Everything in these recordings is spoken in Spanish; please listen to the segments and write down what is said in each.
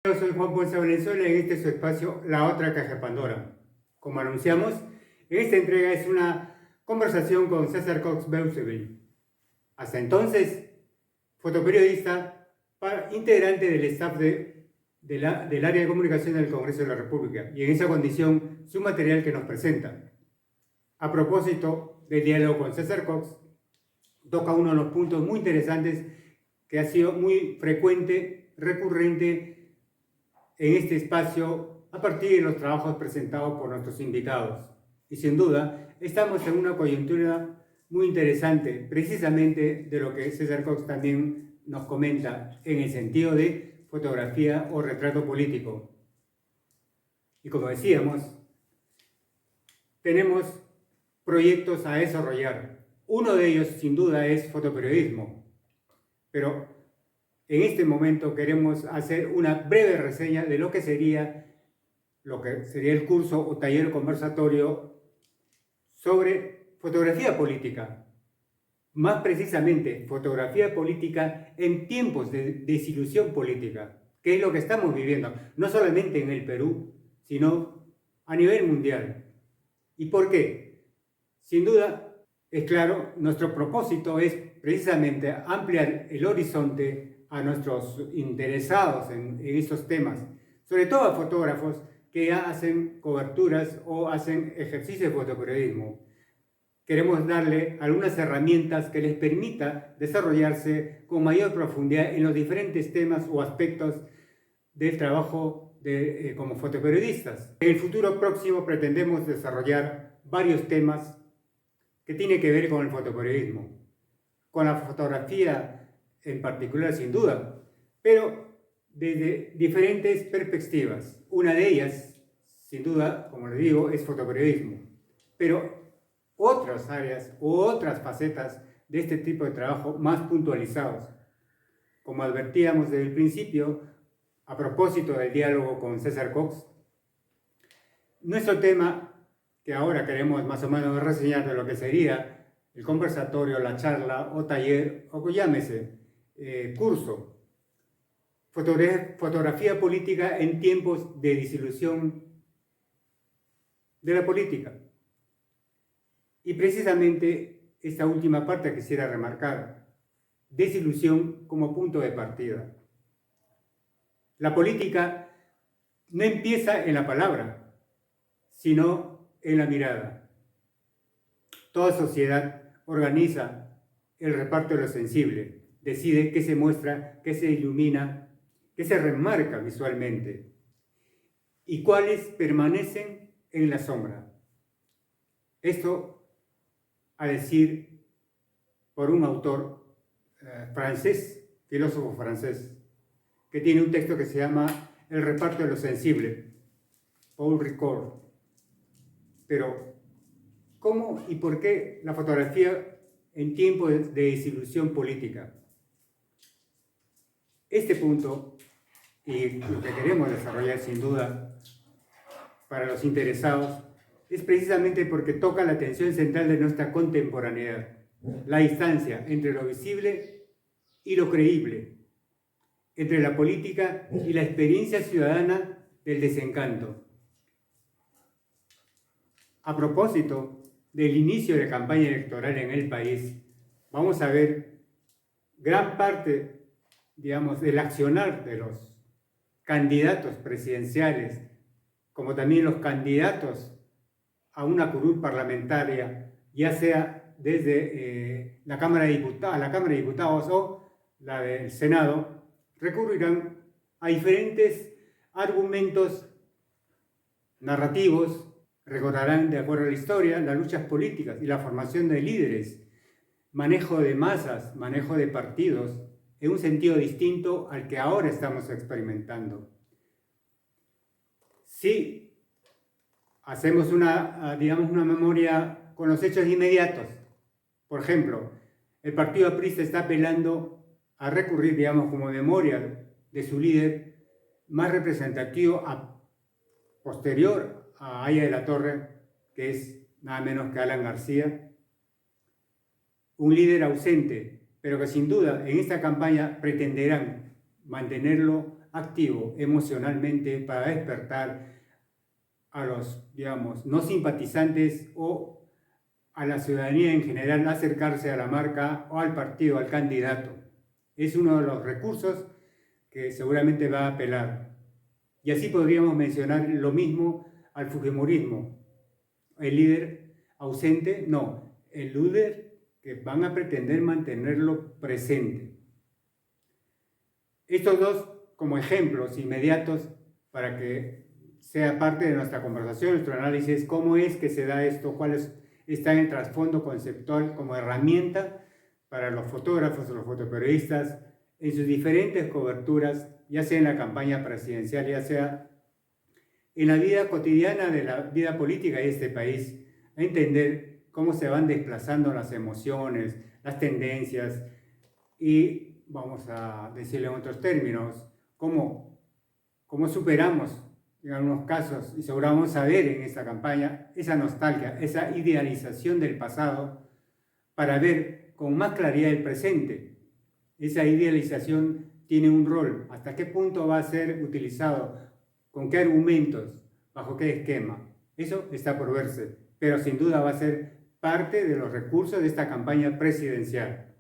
Yo soy Juan Ponce Valenzuela y en este es su espacio La Otra Caja de Pandora. Como anunciamos, en esta entrega es una conversación con César Cox Beuzebel. Hasta entonces, fotoperiodista, integrante del staff del área de comunicación del Congreso de la República, y en esa condición su material que nos presenta. A propósito del diálogo con César Cox, toca uno de los puntos muy interesantes que ha sido muy frecuente, recurrente en este espacio a partir de los trabajos presentados por nuestros invitados. Y sin duda, estamos en una coyuntura muy interesante, precisamente de lo que César Cox también nos comenta en el sentido de fotografía o retrato político. Y como decíamos, tenemos proyectos a desarrollar. Uno de ellos, sin duda, es fotoperiodismo. Pero en este momento queremos hacer una breve reseña de lo que sería el curso o taller conversatorio sobre fotografía política. Más precisamente, fotografía política en tiempos de desilusión política, que es lo que estamos viviendo, no solamente en el Perú, sino a nivel mundial. ¿Y por qué? Sin duda, es claro, nuestro propósito es precisamente ampliar el horizonte a nuestros interesados en estos temas, sobre todo a fotógrafos que ya hacen coberturas o hacen ejercicio de fotoperiodismo. Queremos darle algunas herramientas que les permita desarrollarse con mayor profundidad en los diferentes temas o aspectos del trabajo como fotoperiodistas. En el futuro próximo pretendemos desarrollar varios temas que tienen que ver con el fotoperiodismo, con la fotografía en particular, sin duda, pero desde diferentes perspectivas. Una de ellas, sin duda, como les digo, es fotoperiodismo, pero otras áreas u otras facetas de este tipo de trabajo más puntualizados. Como advertíamos desde el principio, a propósito del diálogo con César Cox, nuestro tema, que ahora queremos más o menos reseñar de lo que sería el conversatorio, la charla o taller, o llámese curso, fotografía política en tiempos de disolución de la política. Y precisamente esta última parte quisiera remarcar, desilusión como punto de partida. La política no empieza en la palabra, sino en la mirada. Toda sociedad organiza el reparto de lo sensible, decide qué se muestra, qué se ilumina, qué se remarca visualmente y cuáles permanecen en la sombra. Esto a decir por un autor francés, filósofo francés, que tiene un texto que se llama El reparto de lo sensible, Paul Ricoeur. Pero, ¿cómo y por qué la fotografía en tiempo de desilusión política? Este punto, y lo que queremos desarrollar sin duda para los interesados, es precisamente porque toca la tensión central de nuestra contemporaneidad, la distancia entre lo visible y lo creíble, entre la política y la experiencia ciudadana del desencanto. A propósito del inicio de la campaña electoral en el país, vamos a ver gran parte, del accionar de los candidatos presidenciales, como también los candidatos a una curul parlamentaria, ya sea desde la Cámara de Diputados o la del Senado, recurrirán a diferentes argumentos narrativos, recordarán, de acuerdo a la historia, las luchas políticas y la formación de líderes, manejo de masas, manejo de partidos, en un sentido distinto al que ahora estamos experimentando. Sí, hacemos una memoria con los hechos inmediatos. Por ejemplo, el partido aprista está apelando a recurrir, como memoria de su líder más representativo posterior a Haya de la Torre, que es nada menos que Alan García. Un líder ausente, pero que sin duda en esta campaña pretenderán mantenerlo activo emocionalmente para despertar a los, digamos, no simpatizantes o a la ciudadanía en general acercarse a la marca o al partido, al candidato. Es uno de los recursos que seguramente va a apelar. Y así podríamos mencionar lo mismo al fujimorismo. El líder ausente, no, el líder que van a pretender mantenerlo presente. Estos dos como ejemplos inmediatos para que sea parte de nuestra conversación, nuestro análisis, cómo es que se da esto, cuál está en el trasfondo conceptual como herramienta para los fotógrafos o los fotoperiodistas en sus diferentes coberturas, ya sea en la campaña presidencial, ya sea en la vida cotidiana de la vida política de este país, a entender cómo se van desplazando las emociones, las tendencias y, vamos a decirlo en otros términos, cómo superamos en algunos casos, y seguro vamos a ver en esta campaña, esa nostalgia, esa idealización del pasado para ver con más claridad el presente. Esa idealización tiene un rol, hasta qué punto va a ser utilizado, con qué argumentos, bajo qué esquema. Eso está por verse, pero sin duda va a ser parte de los recursos de esta campaña presidencial.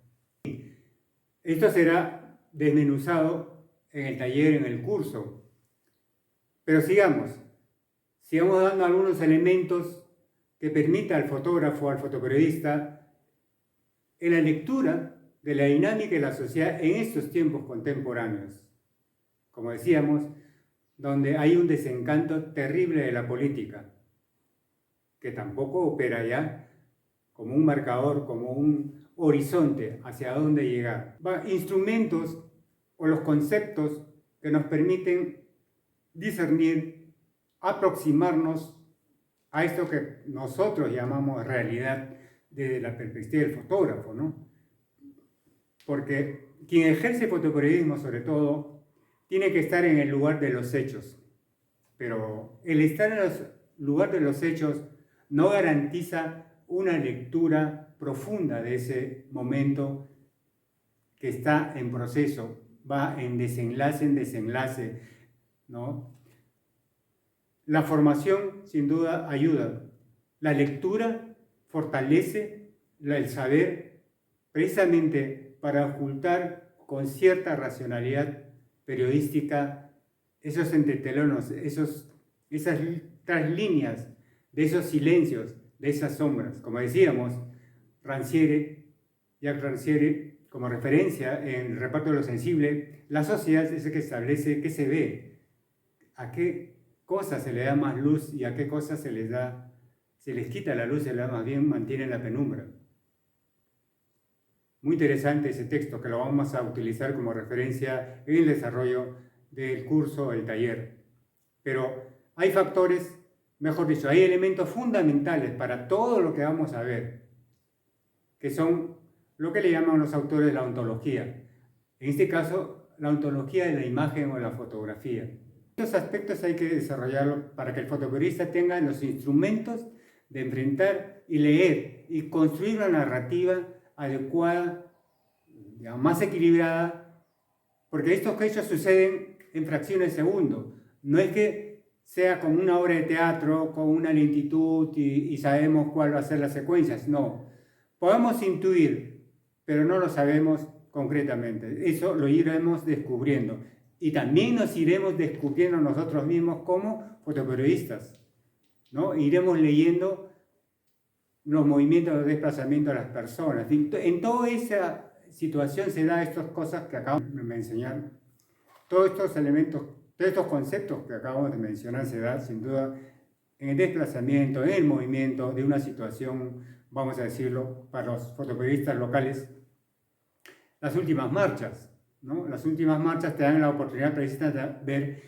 Esto será desmenuzado en el taller, en el curso. Pero sigamos dando algunos elementos que permita al fotógrafo, al fotoperiodista, en la lectura de la dinámica de la sociedad en estos tiempos contemporáneos. Como decíamos, donde hay un desencanto terrible de la política, que tampoco opera ya como un marcador, como un horizonte hacia dónde llegar. Instrumentos o los conceptos que nos permiten discernir, aproximarnos a esto que nosotros llamamos realidad desde la perspectiva del fotógrafo, ¿no? Porque quien ejerce fotoperiodismo, sobre todo, tiene que estar en el lugar de los hechos. Pero el estar en el lugar de los hechos no garantiza una lectura profunda de ese momento que está en proceso, va en desenlace, ¿no? La formación, sin duda, ayuda. La lectura fortalece el saber precisamente para ocultar con cierta racionalidad periodística esos entretelones, esas tras líneas de esos silencios, de esas sombras. Como decíamos, Jacques Rancière, como referencia en el reparto de lo sensible, la sociedad es el que establece qué se ve, a qué cosas se le da más luz y a qué cosas se les quita la luz, se les da más bien, mantienen la penumbra. Muy interesante ese texto que lo vamos a utilizar como referencia en el desarrollo del curso, el taller. Pero hay factores, mejor dicho, hay elementos fundamentales para todo lo que vamos a ver, que son lo que le llaman los autores la ontología. En este caso, la ontología de la imagen o la fotografía. Estos aspectos hay que desarrollarlos para que el fotoperiodista tenga los instrumentos de enfrentar y leer y construir una narrativa adecuada, digamos, más equilibrada, porque estos hechos suceden en fracciones de segundo. No es que sea como una obra de teatro, con una lentitud y sabemos cuál va a ser las secuencias. No, podemos intuir, pero no lo sabemos concretamente. Eso lo iremos descubriendo. Y también nos iremos descubriendo nosotros mismos como fotoperiodistas, ¿no? Iremos leyendo los movimientos de desplazamiento de las personas. En toda esa situación se dan estas cosas que acabamos de mencionar. Todos estos elementos, todos estos conceptos que acabamos de mencionar se dan sin duda en el desplazamiento, en el movimiento de una situación, vamos a decirlo, para los fotoperiodistas locales. Las últimas marchas, ¿no? Las últimas marchas te dan la oportunidad precisamente de ver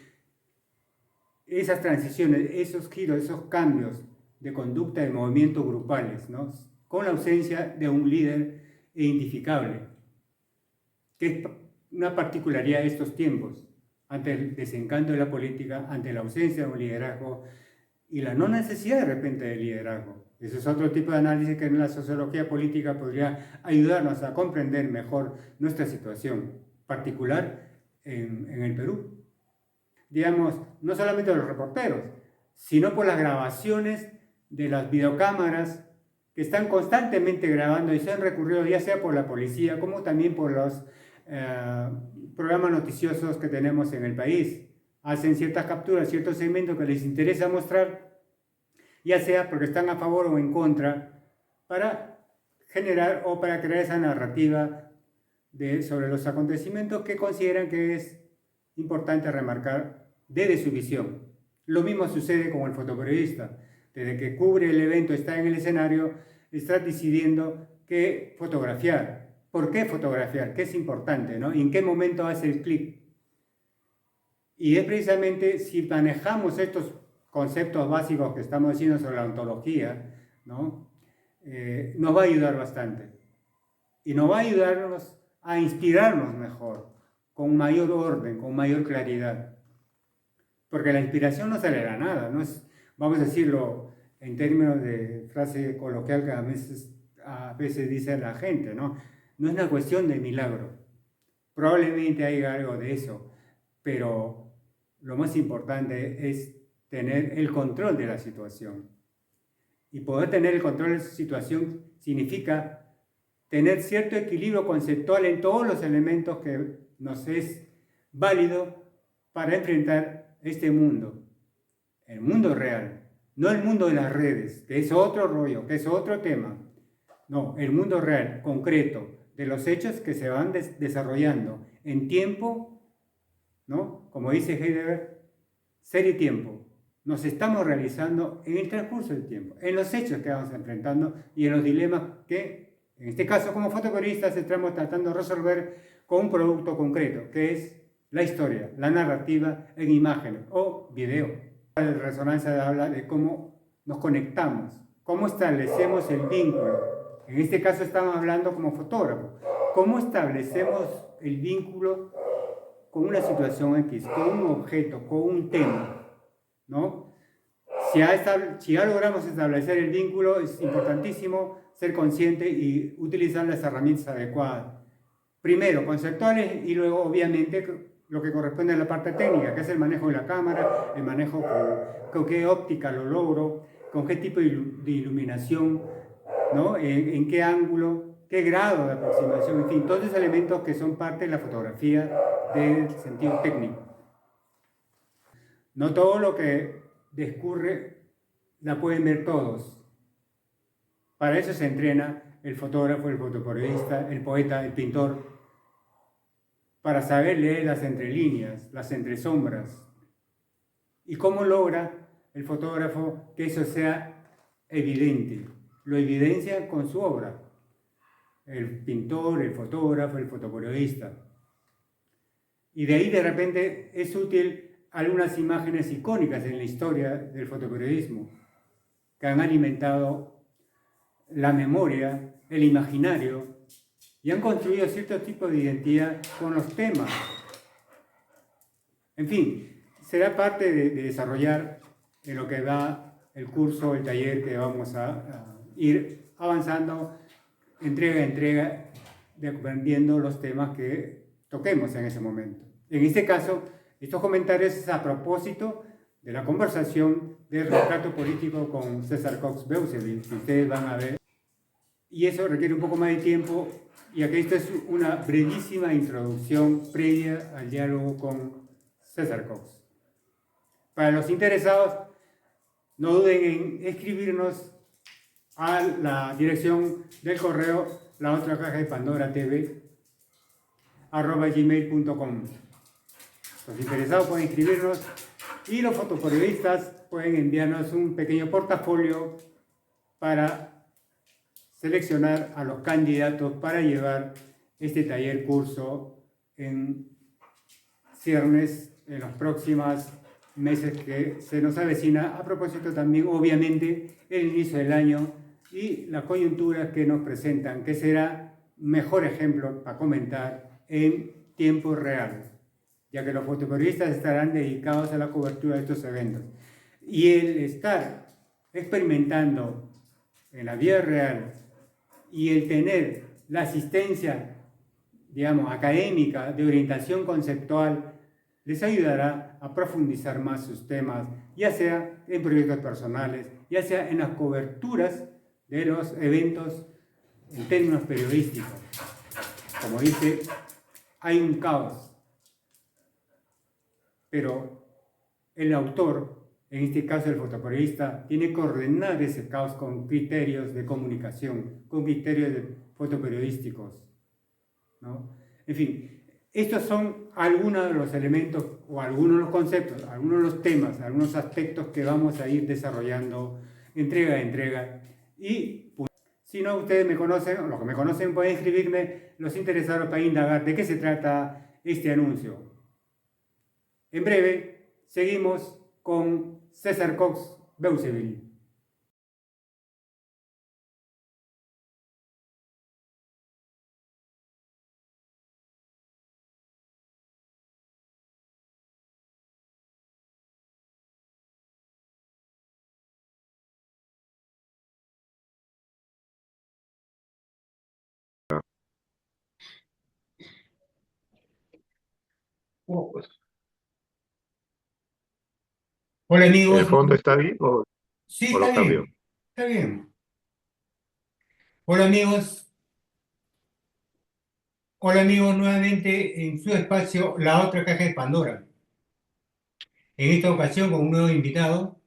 esas transiciones, esos giros, esos cambios de conducta de movimientos grupales, ¿no? Con la ausencia de un líder identificable, que es una particularidad de estos tiempos, ante el desencanto de la política, ante la ausencia de un liderazgo y la no necesidad de repente de liderazgo. Ese es otro tipo de análisis que en la sociología política podría ayudarnos a comprender mejor nuestra situación particular en el Perú. digamos, no solamente de los reporteros, sino por las grabaciones de las videocámaras que están constantemente grabando y son recurridos ya sea por la policía como también por los programas noticiosos que tenemos en el país. Hacen ciertas capturas, ciertos segmentos que les interesa mostrar, ya sea porque están a favor o en contra, para generar o para crear esa narrativa sobre los acontecimientos que consideran que es importante remarcar desde su visión. Lo mismo sucede con el fotoperiodista. Desde que cubre el evento, está en el escenario, está decidiendo qué fotografiar. ¿Por qué fotografiar? ¿Qué es importante, ¿no? ¿Y en qué momento hace el clic? Y es precisamente si manejamos estos conceptos básicos que estamos diciendo sobre la ontología, ¿no? Nos va a ayudar bastante. Y nos va a ayudarnos a inspirarnos mejor, con mayor orden, con mayor claridad. Porque la inspiración no sale de la nada, no es, vamos a decirlo en términos de frase coloquial que a veces dice la gente, ¿no? No es una cuestión de milagro. Probablemente haya algo de eso, pero lo más importante es tener el control de la situación. Y poder tener el control de la situación significa tener cierto equilibrio conceptual en todos los elementos que nos es válido para enfrentar este mundo, el mundo real, no el mundo de las redes, que es otro rollo, que es otro tema. No, el mundo real, concreto, de los hechos que se van desarrollando en tiempo, ¿no? Como dice Heidegger, ser y tiempo. Nos estamos realizando en el transcurso del tiempo, en los hechos que vamos enfrentando y en los dilemas que, en este caso como fotoperiodistas, estamos tratando de resolver con un producto concreto, que es la historia, la narrativa en imágenes o video. La resonancia habla de cómo nos conectamos, cómo establecemos el vínculo. En este caso estamos hablando como fotógrafos. ¿Cómo establecemos el vínculo con una situación X, con un objeto, con un tema? ¿No? Si ya logramos establecer el vínculo, es importantísimo ser consciente y utilizar las herramientas adecuadas. Primero, conceptuales y luego, obviamente, lo que corresponde a la parte técnica, que es el manejo de la cámara, el manejo con qué óptica lo logro, con qué tipo de iluminación, ¿no? En qué ángulo, qué grado de aproximación, en fin, todos esos elementos que son parte de la fotografía del sentido técnico. No todo lo que discurre la pueden ver todos. Para eso se entrena el fotógrafo, el fotoperiodista, el poeta, el pintor, para saber leer las entrelíneas, las entresombras. ¿Y cómo logra el fotógrafo que eso sea evidente? Lo evidencia con su obra. El pintor, el fotógrafo, el fotoperiodista. Y de ahí de repente es útil algunas imágenes icónicas en la historia del fotoperiodismo que han alimentado la memoria, el imaginario y han construido cierto tipo de identidad con los temas. En fin, será parte de desarrollar en lo que va el curso, el taller que vamos a ir avanzando entrega a entrega, dependiendo los temas que toquemos en ese momento. En este caso, estos comentarios es a propósito de la conversación del retrato político con César Cox Beuzeville, que ustedes van a ver. Y eso requiere un poco más de tiempo, y aquí esta es una brevísima introducción previa al diálogo con César Cox. Para los interesados, no duden en escribirnos a la dirección del correo la otra caja de Pandora TV @gmail.com. Los interesados pueden escribirnos y los fotoperiodistas pueden enviarnos un pequeño portafolio para seleccionar a los candidatos para llevar este taller curso en ciernes en los próximos meses que se nos avecina. A propósito también, obviamente, el inicio del año y las coyunturas que nos presentan, que será mejor ejemplo para comentar en tiempo real, ya que los fotoperiodistas estarán dedicados a la cobertura de estos eventos. Y el estar experimentando en la vida real y el tener la asistencia, digamos, académica, de orientación conceptual, les ayudará a profundizar más sus temas, ya sea en proyectos personales, ya sea en las coberturas de los eventos en términos periodísticos. Como dice, hay un caos, pero el autor, en este caso el fotoperiodista, tiene que ordenar ese caos con criterios de comunicación, con criterios fotoperiodísticos, ¿no? En fin, estos son algunos de los elementos o algunos de los conceptos, algunos de los temas, algunos aspectos que vamos a ir desarrollando entrega a entrega. Y pues, si no ustedes me conocen, o los que me conocen pueden escribirme los interesados para indagar de qué se trata este anuncio. En breve, seguimos con César Cox Beuzeville. Oh, pues, Hola ¿el amigos, fondo está bien sí, o está lo cambio? bien, está bien. Hola amigos, hola amigos nuevamente en su espacio La Otra Caja de Pandora. En esta ocasión con un nuevo invitado,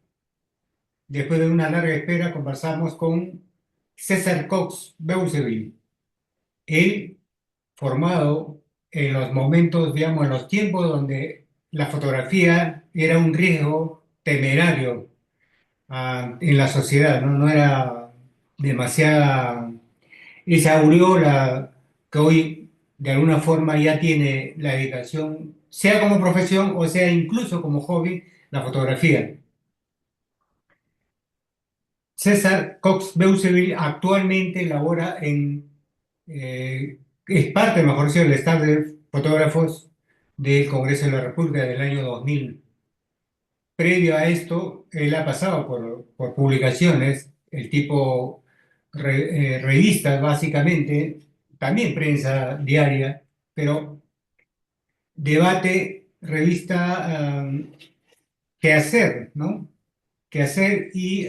después de una larga espera conversamos con César Cox Beuzeville. Él formado en los momentos, digamos, en los tiempos donde la fotografía era un riesgo temerario en la sociedad, ¿no? No era demasiada esa aureola que hoy de alguna forma ya tiene la dedicación, sea como profesión o sea incluso como hobby, la fotografía. César Cox Beuzeville actualmente labora es parte, mejor dicho, del staff de fotógrafos del Congreso de la República del año 2000. Previo a esto, él ha pasado por publicaciones, el tipo revistas básicamente, también prensa diaria, pero debate, revista, qué hacer, ¿no? Qué hacer y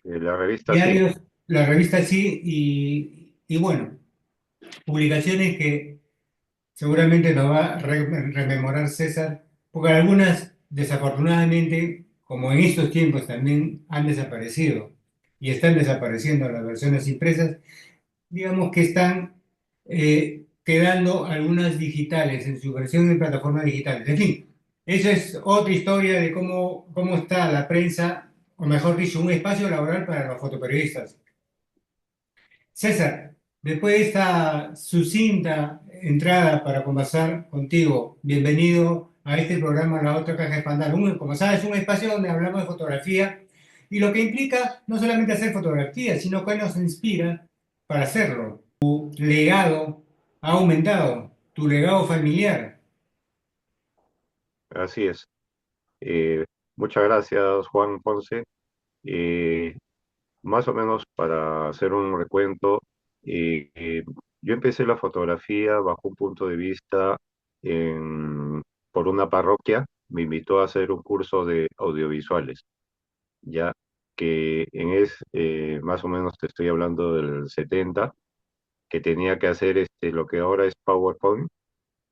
La revista sí, diarios, la revista sí, y bueno, publicaciones que seguramente nos va a rememorar César, porque algunas, desafortunadamente, como en estos tiempos también han desaparecido y están desapareciendo las versiones impresas, digamos que están quedando algunas digitales en su versión en plataformas digitales. En fin, esa es otra historia de cómo está la prensa, o mejor dicho, un espacio laboral para los fotoperiodistas. César, después de esta sucinta entrada para conversar contigo, bienvenido a este programa La Otra Caja de Pandora. Como sabes, un espacio donde hablamos de fotografía y lo que implica no solamente hacer fotografía, sino que nos inspira para hacerlo. Tu legado ha aumentado, tu legado familiar. así es. Eh, Muchas gracias, Juan Ponce. Eh, Más o menos para hacer un recuento, yo empecé la fotografía bajo un punto de vista por una parroquia, me invitó a hacer un curso de audiovisuales, ya que más o menos te estoy hablando del 70, que tenía que hacer lo que ahora es PowerPoint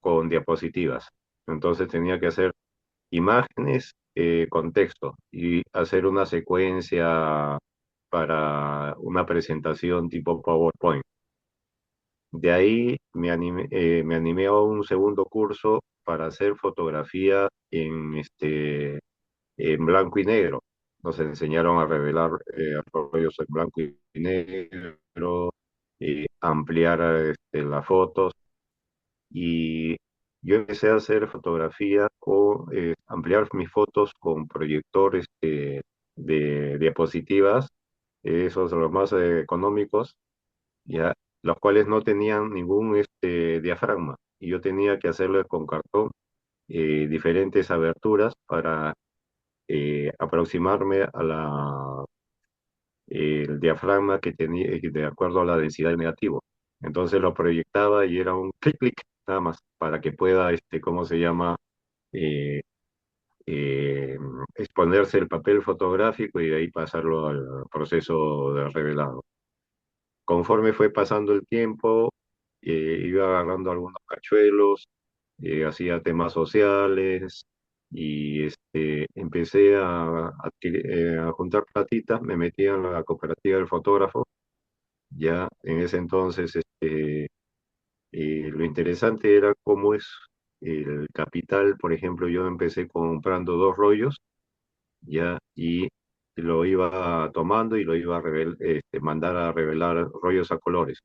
con diapositivas. Entonces tenía que hacer imágenes, con texto y hacer una secuencia para una presentación tipo PowerPoint. De ahí me animé a un segundo curso para hacer fotografía en blanco y negro. Nos enseñaron a revelar rollos en blanco y negro, ampliar las fotos, y yo empecé a hacer fotografía o ampliar mis fotos con proyectores de diapositivas, esos son los más económicos, ya, los cuales no tenían ningún diafragma, y yo tenía que hacerles con cartón diferentes aberturas para aproximarme a el diafragma que tenía de acuerdo a la densidad del negativo. Entonces lo proyectaba y era un clic clic, nada más, para que pueda, ¿cómo se llama? Eh, eh, Exponerse el papel fotográfico y de ahí pasarlo al proceso de revelado. Conforme fue pasando el tiempo, iba agarrando algunos cachuelos, hacía temas sociales y empecé a juntar platitas, me metí en la cooperativa del fotógrafo. Ya en ese entonces, lo interesante era cómo es el capital. Por ejemplo, yo empecé comprando 2 rollos, ya, y lo iba tomando y lo iba a mandar a revelar rollos a colores.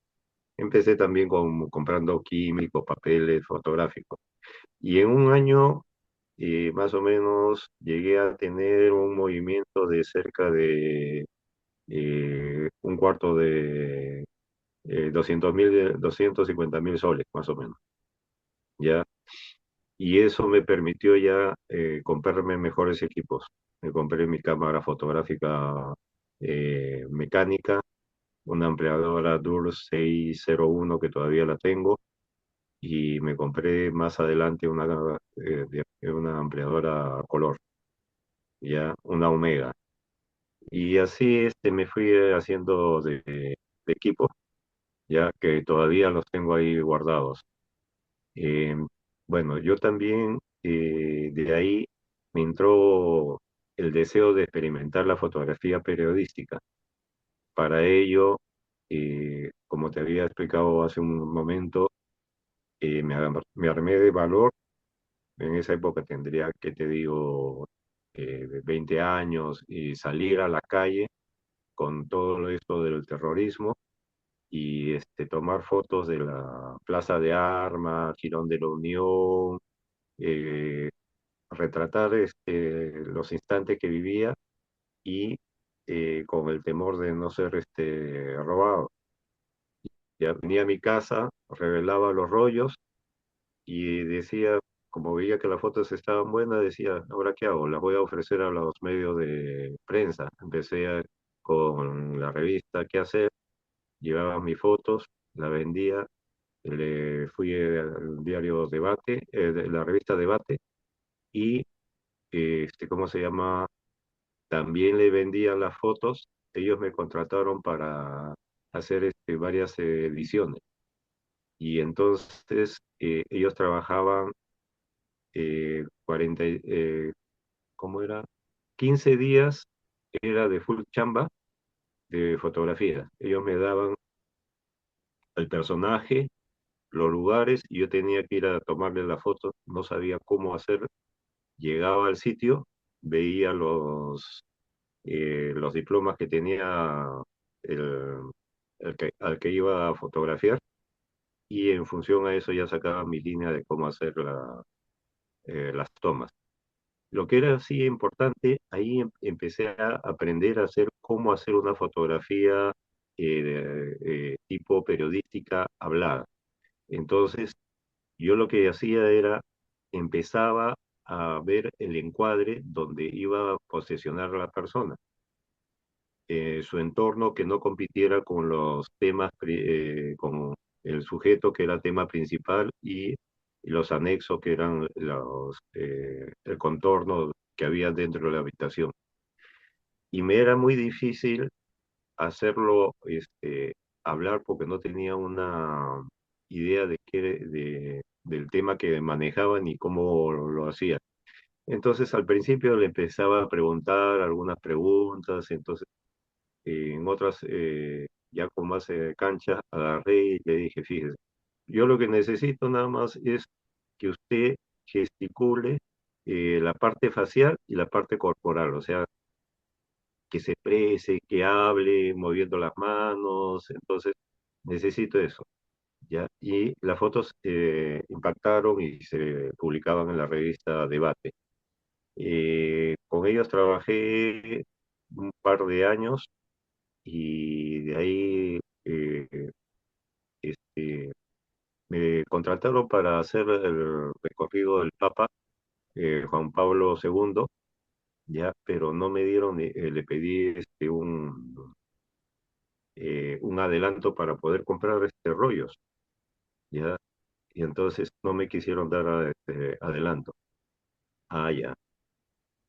Empecé también comprando químicos, papeles fotográficos. Y en un año, más o menos, llegué a tener un movimiento de cerca de un cuarto de 200.000, 250.000 soles, más o menos. ¿Ya? Y eso me permitió ya comprarme mejores equipos. Me compré mi cámara fotográfica mecánica, una ampliadora DUR 601 que todavía la tengo, y me compré más adelante una ampliadora a color, ya, una Omega. Y así me fui haciendo de equipo, ya que todavía los tengo ahí guardados. Eh, bueno, yo también de ahí me entró el deseo de experimentar la fotografía periodística. Para ello, como te había explicado hace un momento, me armé de valor. En esa época tendría, que te digo, 20 años, y salir a la calle con todo esto del terrorismo y tomar fotos de la Plaza de Armas, Girón de la Unión, eh, retratar los instantes que vivía y con el temor de no ser robado. Ya venía a mi casa, revelaba los rollos y decía, como veía que las fotos estaban buenas, decía, ¿ahora qué hago? Las voy a ofrecer a los medios de prensa. Con la revista ¿Qué hacer? Llevaba mis fotos, la vendía, le fui al diario Debate, de la revista Debate, y, ¿cómo se llama? También le vendía las fotos. Ellos me contrataron para hacer varias ediciones. Y entonces ellos trabajaban ¿cómo era? 15 días era de full chamba de fotografía. Ellos me daban el personaje, los lugares, y yo tenía que ir a tomarle la foto. No sabía cómo hacer. Llegaba al sitio, veía los diplomas que tenía el, al que iba a fotografiar, y en función a eso ya sacaba mi línea de cómo hacer las tomas. Lo que era así importante, ahí empecé a aprender a hacer cómo hacer una fotografía tipo periodística hablada. Entonces, yo lo que hacía era, empezaba a ver el encuadre donde iba a posesionar a la persona, su entorno, que no compitiera con los temas, con el sujeto que era tema principal, y los anexos que eran el contorno que había dentro de la habitación. Y me era muy difícil hacerlo hablar, porque no tenía una idea del tema que manejaban ni cómo lo hacía. Entonces al principio le empezaba a preguntar algunas preguntas. Entonces en otras, ya con más cancha, agarré y le dije, fíjese, yo lo que necesito nada más es que usted gesticule la parte facial y la parte corporal, o sea, que se exprese, que hable, moviendo las manos. Entonces, necesito eso, ¿ya? Y las fotos impactaron y se publicaban en la revista Debate. Con ellos trabajé un par de años, y de ahí este, me contrataron para hacer el recorrido del Papa Juan Pablo II, ya, pero no me dieron. Le pedí un adelanto para poder comprar rollos, ya. y entonces no me quisieron dar adelanto. Ah, ya.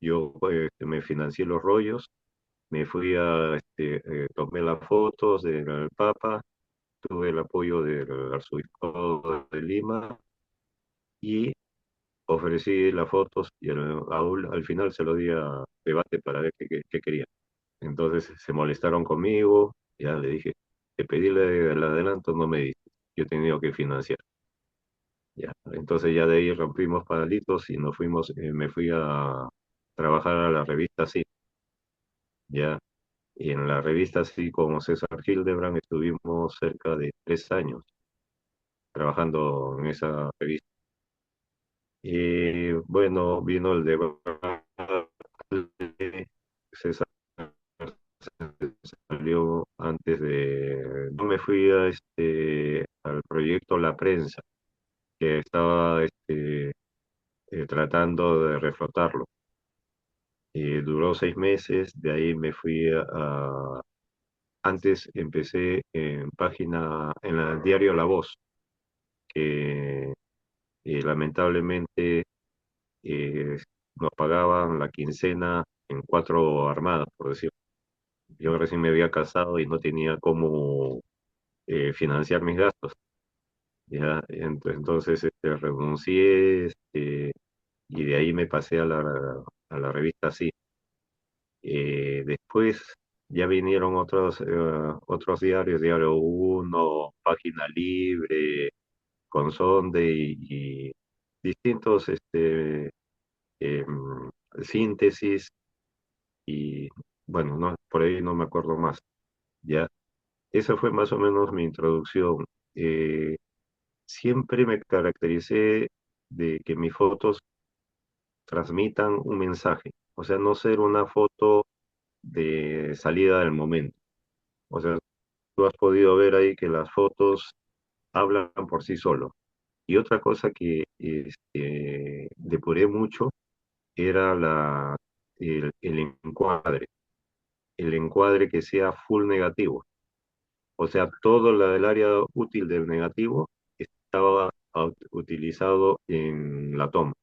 Yo me financié los rollos, me fui tomé las fotos del Papa, tuve el apoyo del arzobispo de Lima y ofrecí las fotos y al final se lo di a debate para ver qué quería. Entonces se molestaron conmigo, ya le dije, que pedirle el adelanto no me dice, yo he tenido que financiar. Ya. Entonces ya de ahí rompimos palitos y nos fuimos, me fui a trabajar a la revista Sí, ya. Y en la revista Sí, como César Hildebrand, estuvimos cerca de 3 años trabajando en esa revista. Y bueno, vino el debate, César salió antes de... No me fui al proyecto La Prensa, que estaba tratando de reflotarlo. Duró 6 meses, de ahí me fui antes empecé en en el diario La Voz, que lamentablemente eh, nos pagaban la quincena en 4 armadas, por decirlo. Yo recién me había casado y no tenía cómo financiar mis gastos. Ya, entonces renuncié y de ahí me pasé a a la revista Sí. Después ya vinieron otros diarios, Diario Uno, Página Libre, Consonde y distintos em, síntesis y bueno, no, por ahí no me acuerdo más. Ya, esa fue más o menos mi introducción. Eh, Siempre me caractericé de que mis fotos transmitan un mensaje, o sea, no ser una foto de salida del momento. O sea, tú has podido ver ahí que las fotos hablan por sí solo. Y otra cosa que depuré mucho era el encuadre. El encuadre que sea full negativo. O sea, todo el área útil del negativo estaba utilizado en la toma.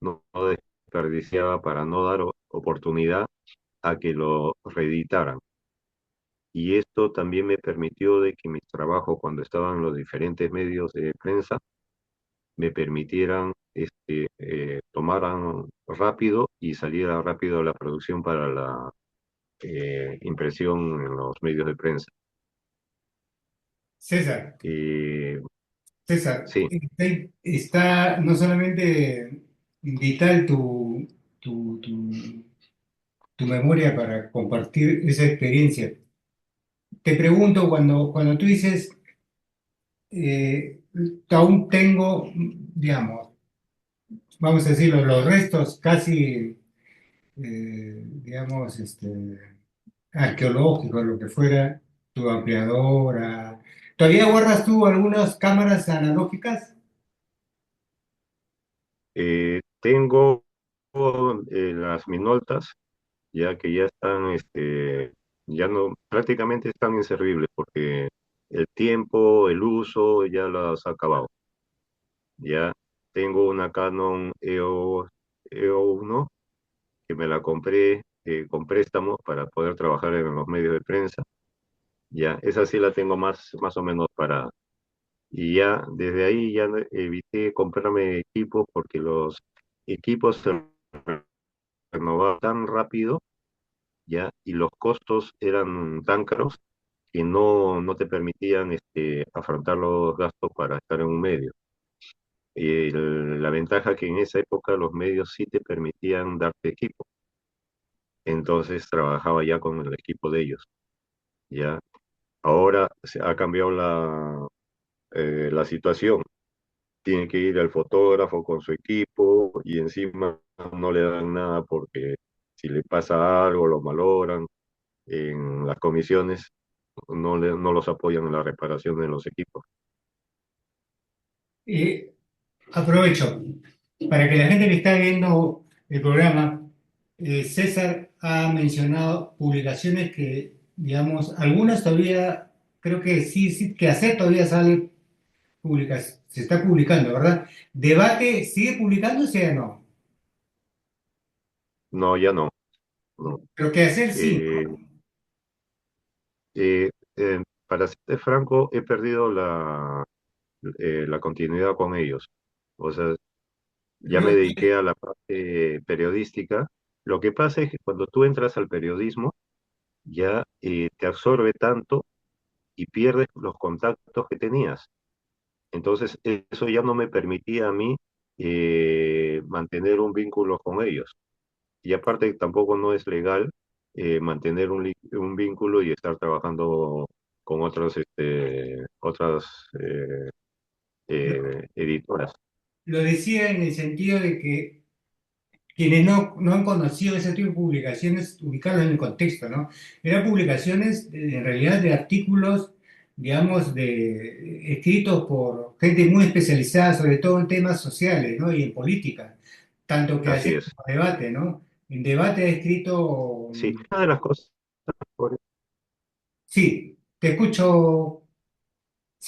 No desperdiciaba para no dar oportunidad a que lo reeditaran. Y esto también me permitió de que mis trabajos cuando estaban en los diferentes medios de prensa me permitieran tomaran rápido y saliera rápido la producción para la impresión en los medios de prensa. César, Y César, sí, está no solamente vital tu memoria para compartir esa experiencia. Te pregunto, cuando tú dices, eh, aún tengo, digamos, vamos a decirlo, los restos casi, digamos, arqueológicos, lo que fuera, tu ampliadora. ¿Todavía guardas tú algunas cámaras analógicas? tengo las Minoltas, ya que ya están, ya no, prácticamente están inservibles porque el tiempo, el uso ya las ha acabado. Ya tengo una Canon EO 1 que me la compré con préstamos para poder trabajar en los medios de prensa. Ya, esa sí la tengo más o menos para... Y ya desde ahí ya evité comprarme equipos porque los equipos se renovaban tan rápido, ya, y los costos eran tan caros que no te permitían afrontar los gastos para estar en un medio. La ventaja que en esa época los medios sí te permitían darte equipo. Entonces trabajaba ya con el equipo de ellos. Ya ahora se ha cambiado la situación. Tiene que ir el fotógrafo con su equipo y encima no le dan nada porque si le pasa algo lo valoran en las comisiones, no los apoyan en la reparación de los equipos. Eh, Aprovecho para que la gente que está viendo el programa, César ha mencionado publicaciones que, digamos, algunas todavía, creo que sí, sí, que hacer todavía sale se está publicando, ¿verdad? ¿Debate sigue publicándose o no? No, ya no, no. Pero que hacer sí, Eh, ¿no? eh, para serte franco, he perdido la continuidad con ellos. O sea, ya me Yo- dediqué a la parte periodística. Lo que pasa es que cuando tú entras al periodismo, ya te absorbe tanto y pierdes los contactos que tenías. Entonces, eso ya no me permitía a mí mantener un vínculo con ellos. Y aparte, tampoco no es legal mantener un vínculo y estar trabajando con otras editoras. lo decía en el sentido de que quienes no han conocido ese tipo de publicaciones, ubicarlo en el contexto, ¿no? Eran publicaciones, en realidad, de artículos, digamos, escritos por gente muy especializada, sobre todo en temas sociales, ¿no? Y en política, tanto que Así hacía es. como debate, ¿no? En debate ha escrito, Sí, una de las cosas, sí, te escucho,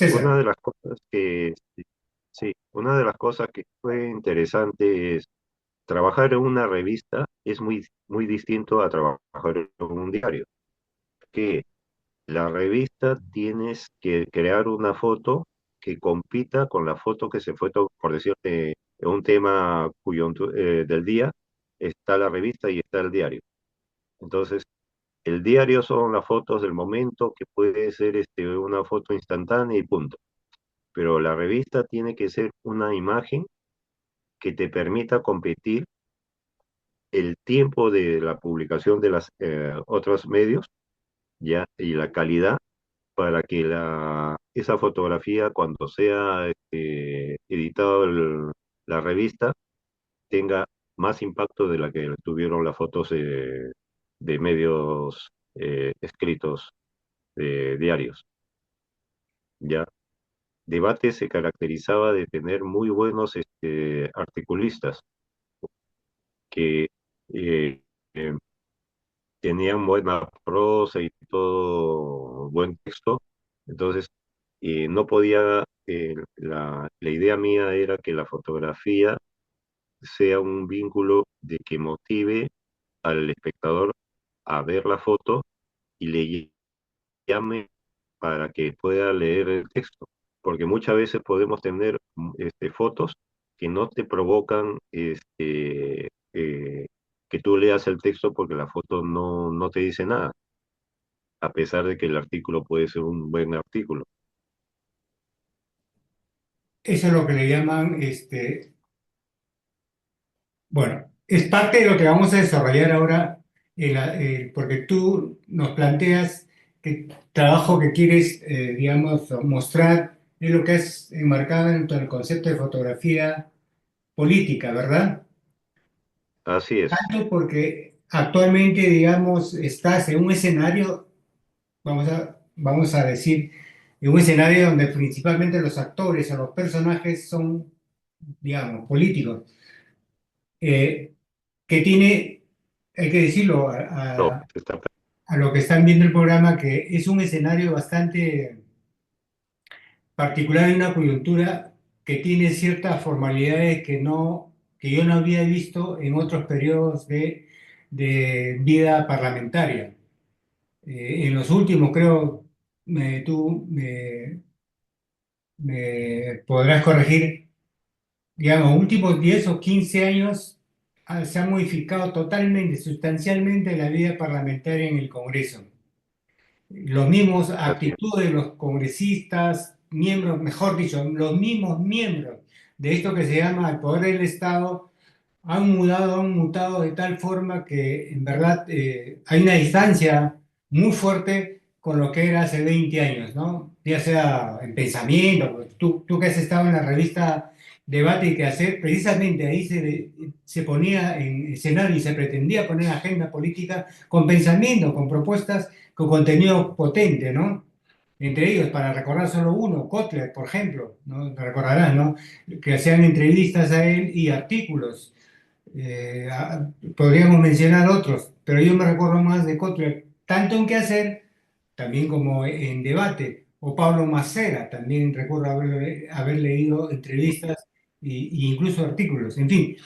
una César. de las cosas que, sí, una de las cosas que fue interesante es trabajar en una revista es muy distinto a trabajar en un diario. Que la revista tienes que crear una foto que compita con la foto que se fue, por decirte, un tema del día, está la revista y está el diario. Entonces, el diario son las fotos del momento, que puede ser una foto instantánea y punto. Pero la revista tiene que ser una imagen que te permita competir el tiempo de la publicación de las otros medios, ya, y la calidad para que esa fotografía, cuando sea editado la revista, tenga más impacto de la que tuvieron las fotos de medios escritos de diarios. Ya, Debate se caracterizaba de tener muy buenos articulistas que eh, eh, tenían buena prosa y todo buen texto. Entonces, no podía, la idea mía era que la fotografía sea un vínculo de que motive al espectador a ver la foto y le llame para que pueda leer el texto. Porque muchas veces podemos tener fotos que no te provocan que tú leas el texto porque la foto no te dice nada, a pesar de que el artículo puede ser un buen artículo. Eso es lo que le llaman, bueno, es parte de lo que vamos a desarrollar ahora, porque tú nos planteas que el trabajo que quieres, digamos, mostrar es lo que has enmarcado dentro del concepto de fotografía política, ¿verdad? Así es, Tanto porque actualmente, digamos, estás en un escenario, vamos a decir, en un escenario donde principalmente los actores o los personajes son, digamos, políticos. Eh, que tiene, hay que decirlo, no, está a lo que están viendo el programa, que es un escenario bastante particular y una coyuntura que tiene ciertas formalidades que yo no había visto en otros periodos de vida parlamentaria. En los últimos, creo, tú me podrás corregir, digamos, últimos 10 o 15 años se ha modificado totalmente, sustancialmente la vida parlamentaria en el Congreso. Los mismos así es. actitudes de los congresistas, miembros, mejor dicho, los mismos miembros de esto que se llama el poder del Estado han mutado de tal forma que en verdad hay una distancia muy fuerte con lo que era hace 20 años, ¿no? Ya sea en pensamiento, pues, tú que has estado en la revista Debate y Quehacer, precisamente ahí se ponía en escenario y se pretendía poner agenda política con pensamiento, con propuestas, con contenido potente, ¿no? Entre ellos, para recordar solo uno, Kotler, por ejemplo, ¿no? Te recordarás, ¿no? Que hacían entrevistas a él y artículos. Podríamos mencionar otros, pero yo me recuerdo más de Kotler, tanto en qué hacer, también como en debate. o Pablo Macera, también recuerdo haber leído entrevistas y incluso artículos. En fin,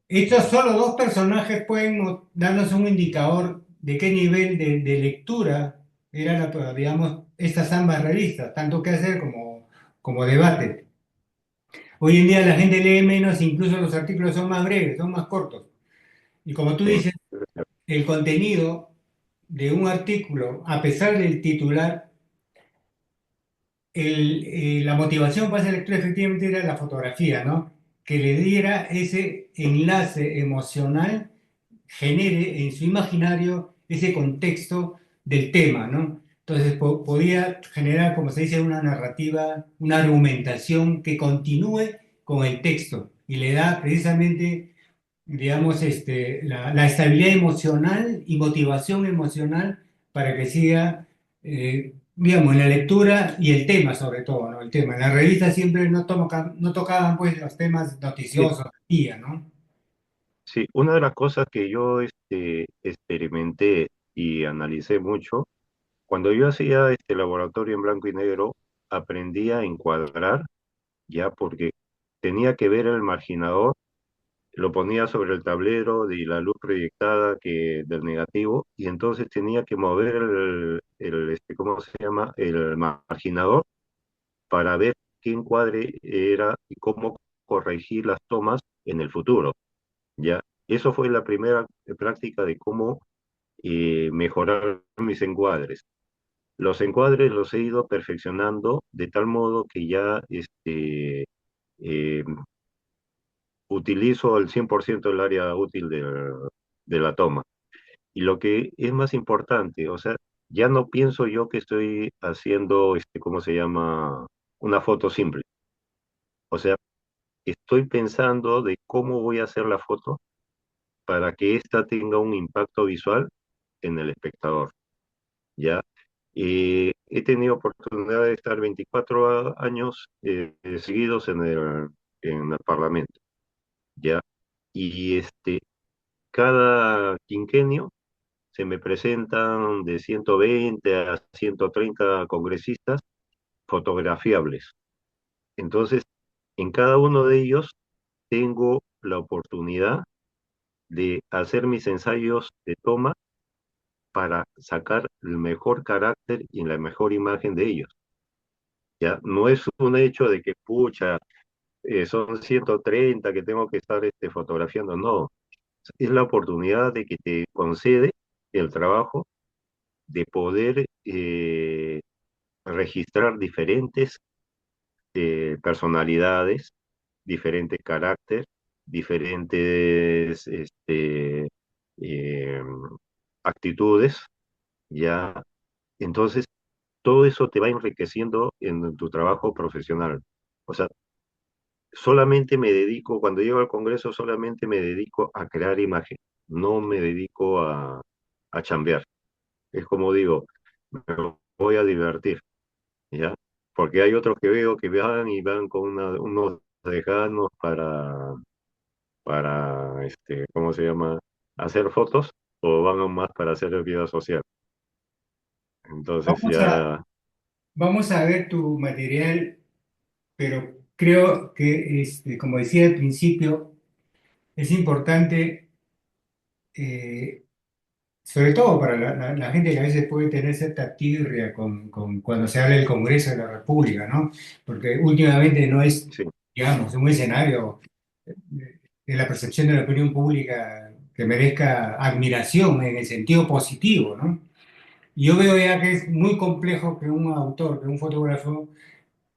estos solo dos personajes pueden darnos un indicador de qué nivel de lectura eran, digamos, estas ambas revistas, tanto que hacer como debate. Hoy en día la gente lee menos, incluso los artículos son más breves, son más cortos. Y como tú Sí, dices, el contenido de un artículo, a pesar del titular, la motivación para esa lectura efectivamente era la fotografía, ¿no? Que le diera ese enlace emocional, genere en su imaginario ese contexto del tema, ¿no? Entonces podía generar, como se dice, una narrativa, una argumentación que continúe con el texto y le da precisamente, digamos, la estabilidad emocional y motivación emocional para que siga, digamos, en la lectura y el tema sobre todo, ¿no? El tema. En la revista siempre no tocaban pues los temas sí, noticiosos, día, ¿no? sí. Una de las cosas que yo experimenté y analicé mucho, cuando yo hacía este laboratorio en blanco y negro, aprendí a encuadrar, ya porque tenía que ver el marginador, lo ponía sobre el tablero de la luz proyectada del negativo, y entonces tenía que mover ¿cómo se llama? El marginador para ver qué encuadre era y cómo corregir las tomas en el futuro, ¿ya? Eso fue la primera práctica de cómo mejorar mis encuadres. Los encuadres los he ido perfeccionando de tal modo que ya eh, utilizo el 100% del área útil de la toma. Y lo que es más importante, o sea, ya no pienso yo que estoy haciendo, ¿cómo se llama? Una foto simple. O sea, estoy pensando de cómo voy a hacer la foto para que ésta tenga un impacto visual en el espectador, ¿ya? He tenido oportunidad de estar 24 años seguidos en el Parlamento, ¿ya? Y cada quinquenio se me presentan de 120 a 130 congresistas fotografiables. Entonces, en cada uno de ellos tengo la oportunidad de hacer mis ensayos de toma para sacar el mejor carácter y la mejor imagen de ellos. Ya no es un hecho de que, pucha, son 130 que tengo que estar fotografiando, no, es la oportunidad de que te concede el trabajo de poder registrar diferentes personalidades, diferentes carácter, diferentes eh, actitudes, ya. Entonces, todo eso te va enriqueciendo en tu trabajo profesional. O sea, solamente me dedico, cuando llego al Congreso, solamente me dedico a crear imagen, no me dedico a chambear. Es como digo, me voy a divertir, ¿ya? Porque hay otros que veo que van y van con unos dejanos ¿cómo se llama? Hacer fotos o van más para hacer vida social. Entonces Vamos a, ya, vamos a ver tu material, pero creo que, como decía al principio, es importante, eh, sobre todo para la gente que a veces puede tener cierta tirria cuando se habla del Congreso de la República, ¿no? Porque últimamente no es, sí, digamos, un escenario de la percepción de la opinión pública que merezca admiración en el sentido positivo, ¿no? Y yo veo ya que es muy complejo que un autor, que un fotógrafo,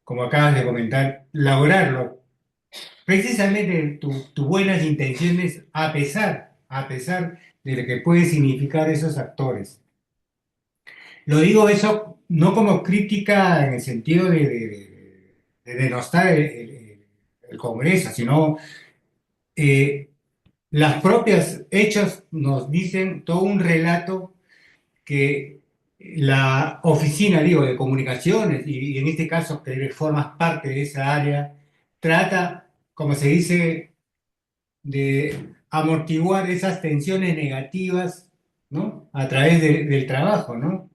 como acabas de comentar, lograrlo. Precisamente tus buenas intenciones, a pesar de lo que puede significar esos actores. Lo digo eso no como crítica en el sentido de denostar el Congreso, sino eh, las propias hechos nos dicen todo un relato que la oficina, digo, de comunicaciones, y en este caso que formas parte de esa área, trata, como se dice, de amortiguar esas tensiones negativas, ¿no? A través del trabajo, ¿no?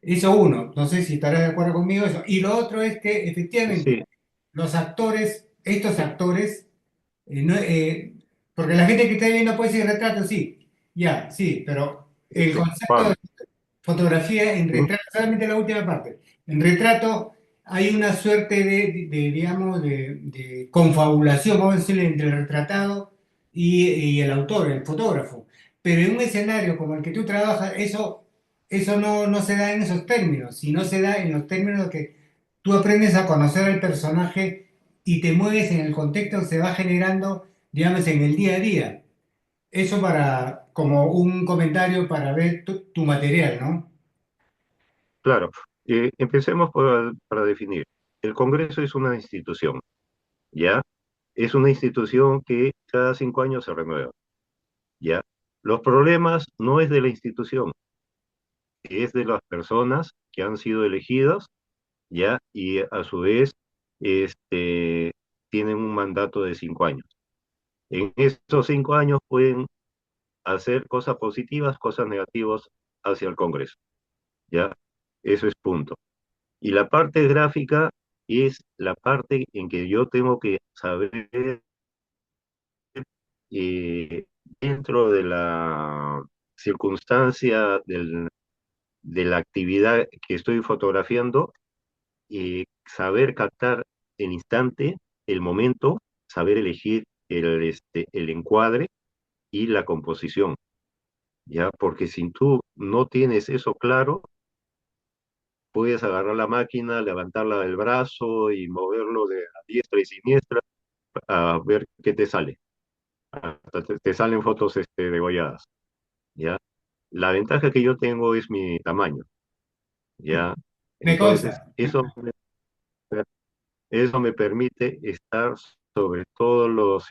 Eso uno, no sé si estarás de acuerdo conmigo eso. Y lo otro es que efectivamente Sí, los actores, estos actores, no, porque la gente que está viendo puede decir retrato, sí, ya, sí, pero el concepto Juan, de fotografía en ¿mm? retrato, solamente la última parte, en retrato hay una suerte digamos, de confabulación, vamos a decirle, entre el retratado y el autor, el fotógrafo. Pero en un escenario como el que tú trabajas, eso no se da en esos términos, sino se da en los términos que tú aprendes a conocer al personaje y te mueves en el contexto que se va generando, digamos, en el día a día. Eso como un comentario para ver tu material, ¿no? Claro. Empecemos para definir. El Congreso es una institución, ¿ya? Es una institución que cada 5 años se renueva, ¿ya? Los problemas no es de la institución, es de las personas que han sido elegidas, ¿ya? Y a su vez, tienen un mandato de 5 años. En estos 5 años pueden hacer cosas positivas, cosas negativas hacia el Congreso, ¿ya? Eso es punto. Y la parte gráfica es la parte en que yo tengo que saber, eh, dentro de la circunstancia de la actividad que estoy fotografiando, saber captar el instante, el momento, saber elegir el encuadre y la composición, ¿ya? Porque si tú no tienes eso claro, puedes agarrar la máquina, levantarla del brazo y moverlo de a diestra y siniestra a ver qué te sale. Hasta te salen fotos degolladas, ¿ya? La ventaja que yo tengo es mi tamaño, ¿ya? Me Entonces, consta. eso me permite estar sobre todos los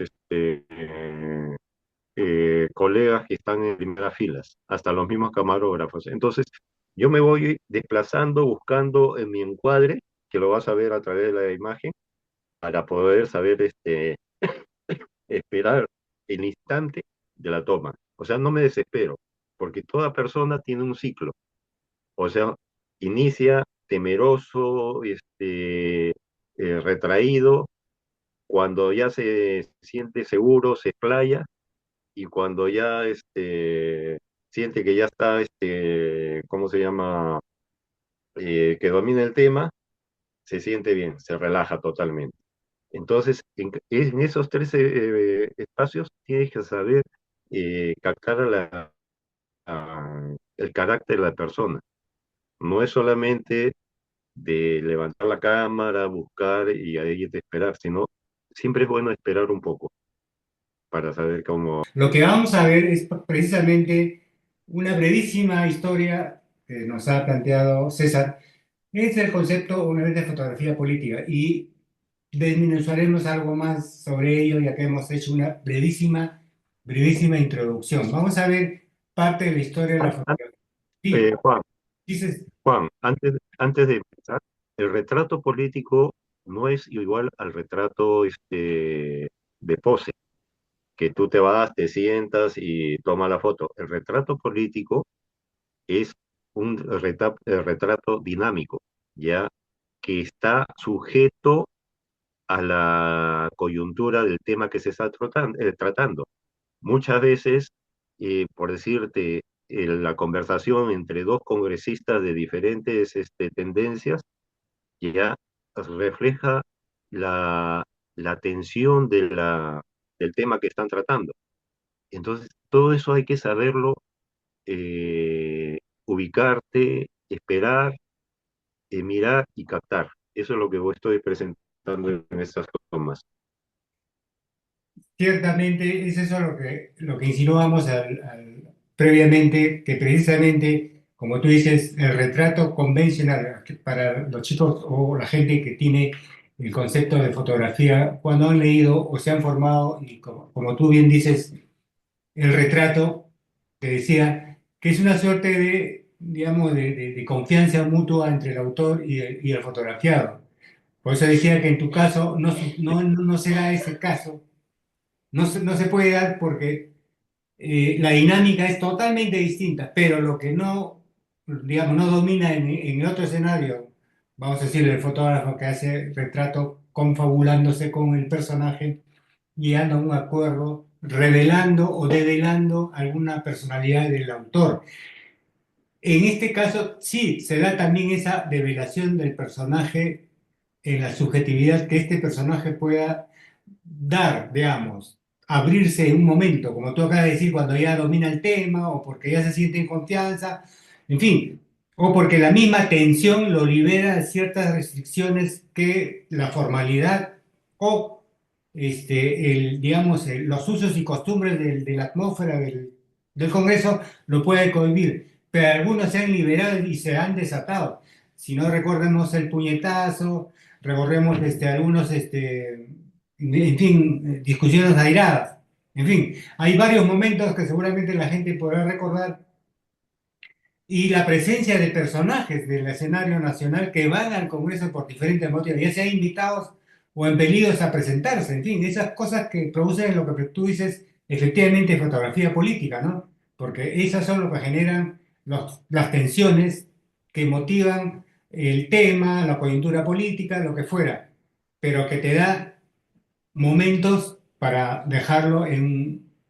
colegas que están en primeras filas, hasta los mismos camarógrafos. Entonces, yo me voy desplazando, buscando en mi encuadre, que lo vas a ver a través de la imagen, para poder saber esperar el instante de la toma. O sea, no me desespero, porque toda persona tiene un ciclo. O sea, inicia temeroso, retraído, cuando ya se siente seguro, se explaya, y cuando ya siente que ya está, ¿cómo se llama? Que domina el tema, se siente bien, se relaja totalmente. Entonces, en esos tres espacios tienes que saber captar el carácter de la persona. No es solamente de levantar la cámara, buscar y ahí de esperar, sino siempre es bueno esperar un poco para saber cómo. Lo que vamos a ver es precisamente una brevísima historia que nos ha planteado César. Es el concepto, una vez, de fotografía política y desmenuzaremos algo más sobre ello ya que hemos hecho una brevísima introducción. Vamos a ver parte de la historia de la An- an- fotografía. Sí, Juan, dices, antes de empezar, el retrato político no es igual al retrato de pose, que tú te vas, te sientas y tomas la foto. El retrato político es un retrato dinámico, ya que está sujeto a la coyuntura del tema que se está tratando. Muchas veces, por decirte, la conversación entre dos congresistas de diferentes tendencias ya refleja la, la tensión del tema que están tratando. Entonces, todo eso hay que saberlo, ubicarte, esperar, mirar y captar. Eso es lo que vos estoy presentando en estas tomas. ciertamente es eso lo que insinuamos previamente, que precisamente, como tú dices, el retrato convencional que para los chicos o la gente que tiene el concepto de fotografía, cuando han leído o se han formado, y como tú bien dices, el retrato, te decía, que es una suerte de, digamos, de confianza mutua entre el autor y el fotografiado. Por eso decía que en tu caso no será ese caso, no se puede dar porque la dinámica es totalmente distinta, pero lo que no digamos, no domina en otro escenario, vamos a decir, el fotógrafo que hace retrato confabulándose con el personaje, llegando a un acuerdo, revelando o develando alguna personalidad del autor. En este caso, sí, se da también esa develación del personaje en la subjetividad que este personaje pueda dar, digamos, abrirse en un momento, como tú acabas de decir, cuando ya domina el tema o porque ya se siente en confianza, en fin, o porque la misma tensión lo libera de ciertas restricciones que la formalidad o los usos y costumbres de la atmósfera del Congreso lo puede cohibir, pero algunos se han liberado y se han desatado. Si no recordemos el puñetazo, recordemos algunos en fin, discusiones airadas. En fin, hay varios momentos que seguramente la gente podrá recordar y la presencia de personajes del escenario nacional que van al Congreso por diferentes motivos, ya sean invitados o impelidos a presentarse, en fin, esas cosas que producen lo que tú dices, efectivamente fotografía política, ¿no? Porque esas son lo que generan las tensiones que motivan el tema, la coyuntura política, lo que fuera, pero que te da momentos para dejarlo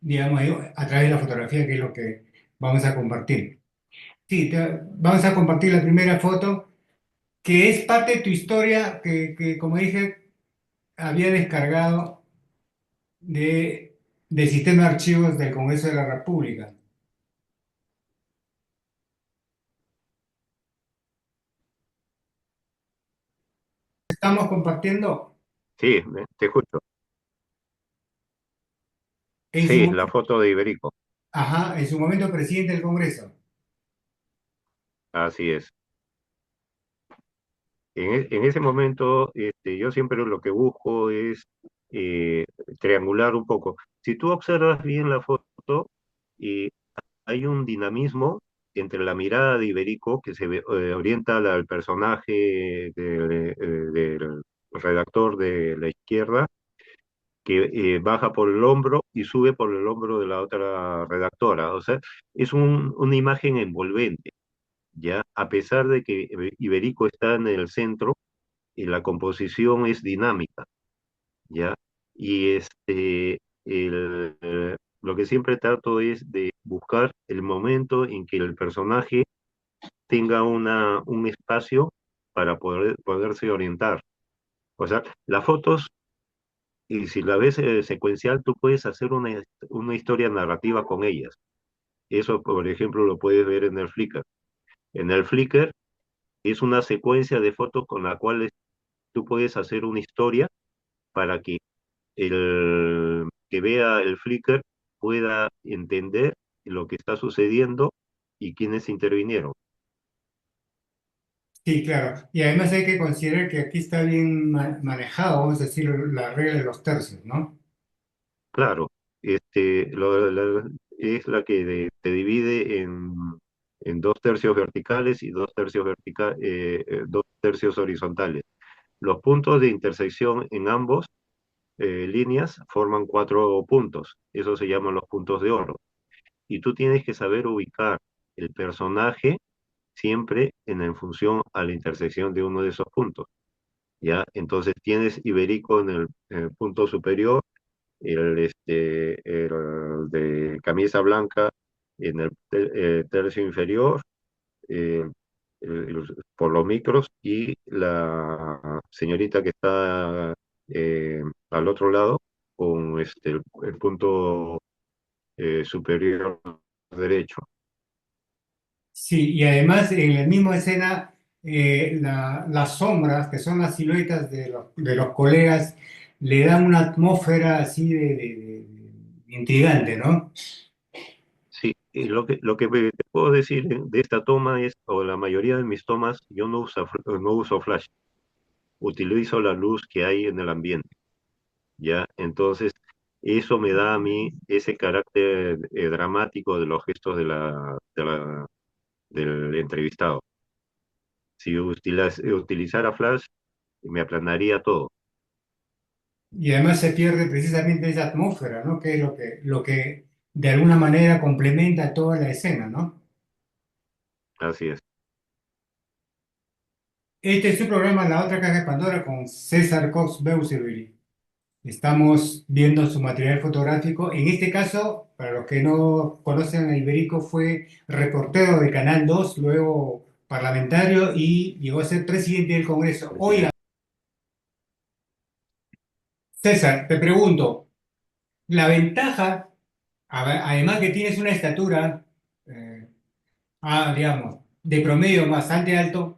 digamos, a través de la fotografía, que es lo que vamos a compartir. Sí, vamos a compartir la primera foto, que es parte de tu historia como dije, había descargado del sistema de archivos del Congreso de la República. Estamos compartiendo Sí, te escucho. en su Sí, la momento, foto de Iberico, ajá, en su momento presidente del Congreso. así es. En ese momento, yo siempre lo que busco es eh, triangular un poco. Si tú observas bien la foto, eh, hay un dinamismo entre la mirada de Iberico, que orienta al personaje del redactor de la izquierda, que baja por el hombro y sube por el hombro de la otra redactora. O sea, es una imagen envolvente, ¿ya? A pesar de que Iberico está en el centro, y la composición es dinámica, ¿ya? Y lo que siempre trato es de buscar el momento en que el personaje tenga un espacio para poderse orientar. O sea, las fotos, y si la ves secuencial, tú puedes hacer una historia narrativa con ellas. Eso, por ejemplo, lo puedes ver en el Flickr. En el Flickr es una secuencia de fotos con la cual tú puedes hacer una historia para que el que vea el Flickr pueda entender lo que está sucediendo y quiénes intervinieron. Sí, claro. Y además hay que considerar que aquí está bien manejado, vamos a decir, la regla de los tercios, ¿no? Claro, es la que te divide en dos tercios verticales y dos tercios horizontales. Los puntos de intersección en ambos líneas forman cuatro puntos. Eso se llaman los puntos de oro. Y tú tienes que saber ubicar el personaje siempre en función a la intersección de uno de esos puntos, ¿ya? Entonces tienes Iberico en el punto superior, el de camisa blanca en el tercio inferior, eh, por los micros, y la señorita que está al otro lado con el punto superior derecho. Sí, y además en la misma escena, las sombras, que son las siluetas de los colegas, le dan una atmósfera así de intrigante, ¿no? Sí, y lo que te puedo decir de esta toma es, o la mayoría de mis tomas, yo no uso flash, utilizo la luz que hay en el ambiente, ¿ya? Entonces, eso me da a mí ese carácter dramático de los gestos del entrevistado. Si utilizara flash, me aplanaría todo. Y además se pierde precisamente esa atmósfera, ¿no? Que es lo que de alguna manera complementa toda la escena, ¿no? Así es. Este es su programa La Otra Caja de Pandora con César Cox Beusebury. Estamos viendo su material fotográfico. En este caso, para los que no conocen a Iberico, fue reportero de Canal 2, luego parlamentario y llegó a ser presidente del Congreso. Así Oiga, es. César, te pregunto, la ventaja, además que tienes una estatura, eh, digamos, de promedio bastante alto,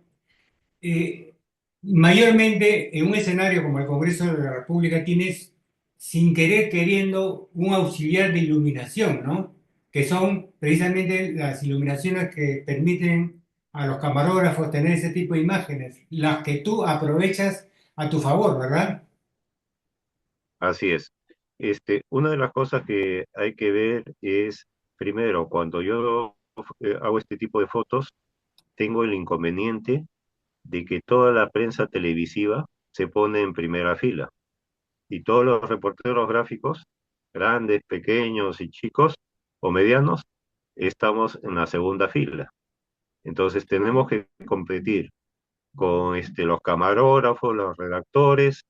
eh, mayormente en un escenario como el Congreso de la República tienes, sin querer queriendo, un auxiliar de iluminación, ¿no? Que son precisamente las iluminaciones que permiten a los camarógrafos tener ese tipo de imágenes, las que tú aprovechas a tu favor, ¿verdad? Así es. Una de las cosas que hay que ver es, primero, cuando yo hago este tipo de fotos, tengo el inconveniente de que toda la prensa televisiva se pone en primera fila y todos los reporteros gráficos, grandes, pequeños y chicos o medianos, estamos en la segunda fila. Entonces tenemos que competir con los camarógrafos, los redactores,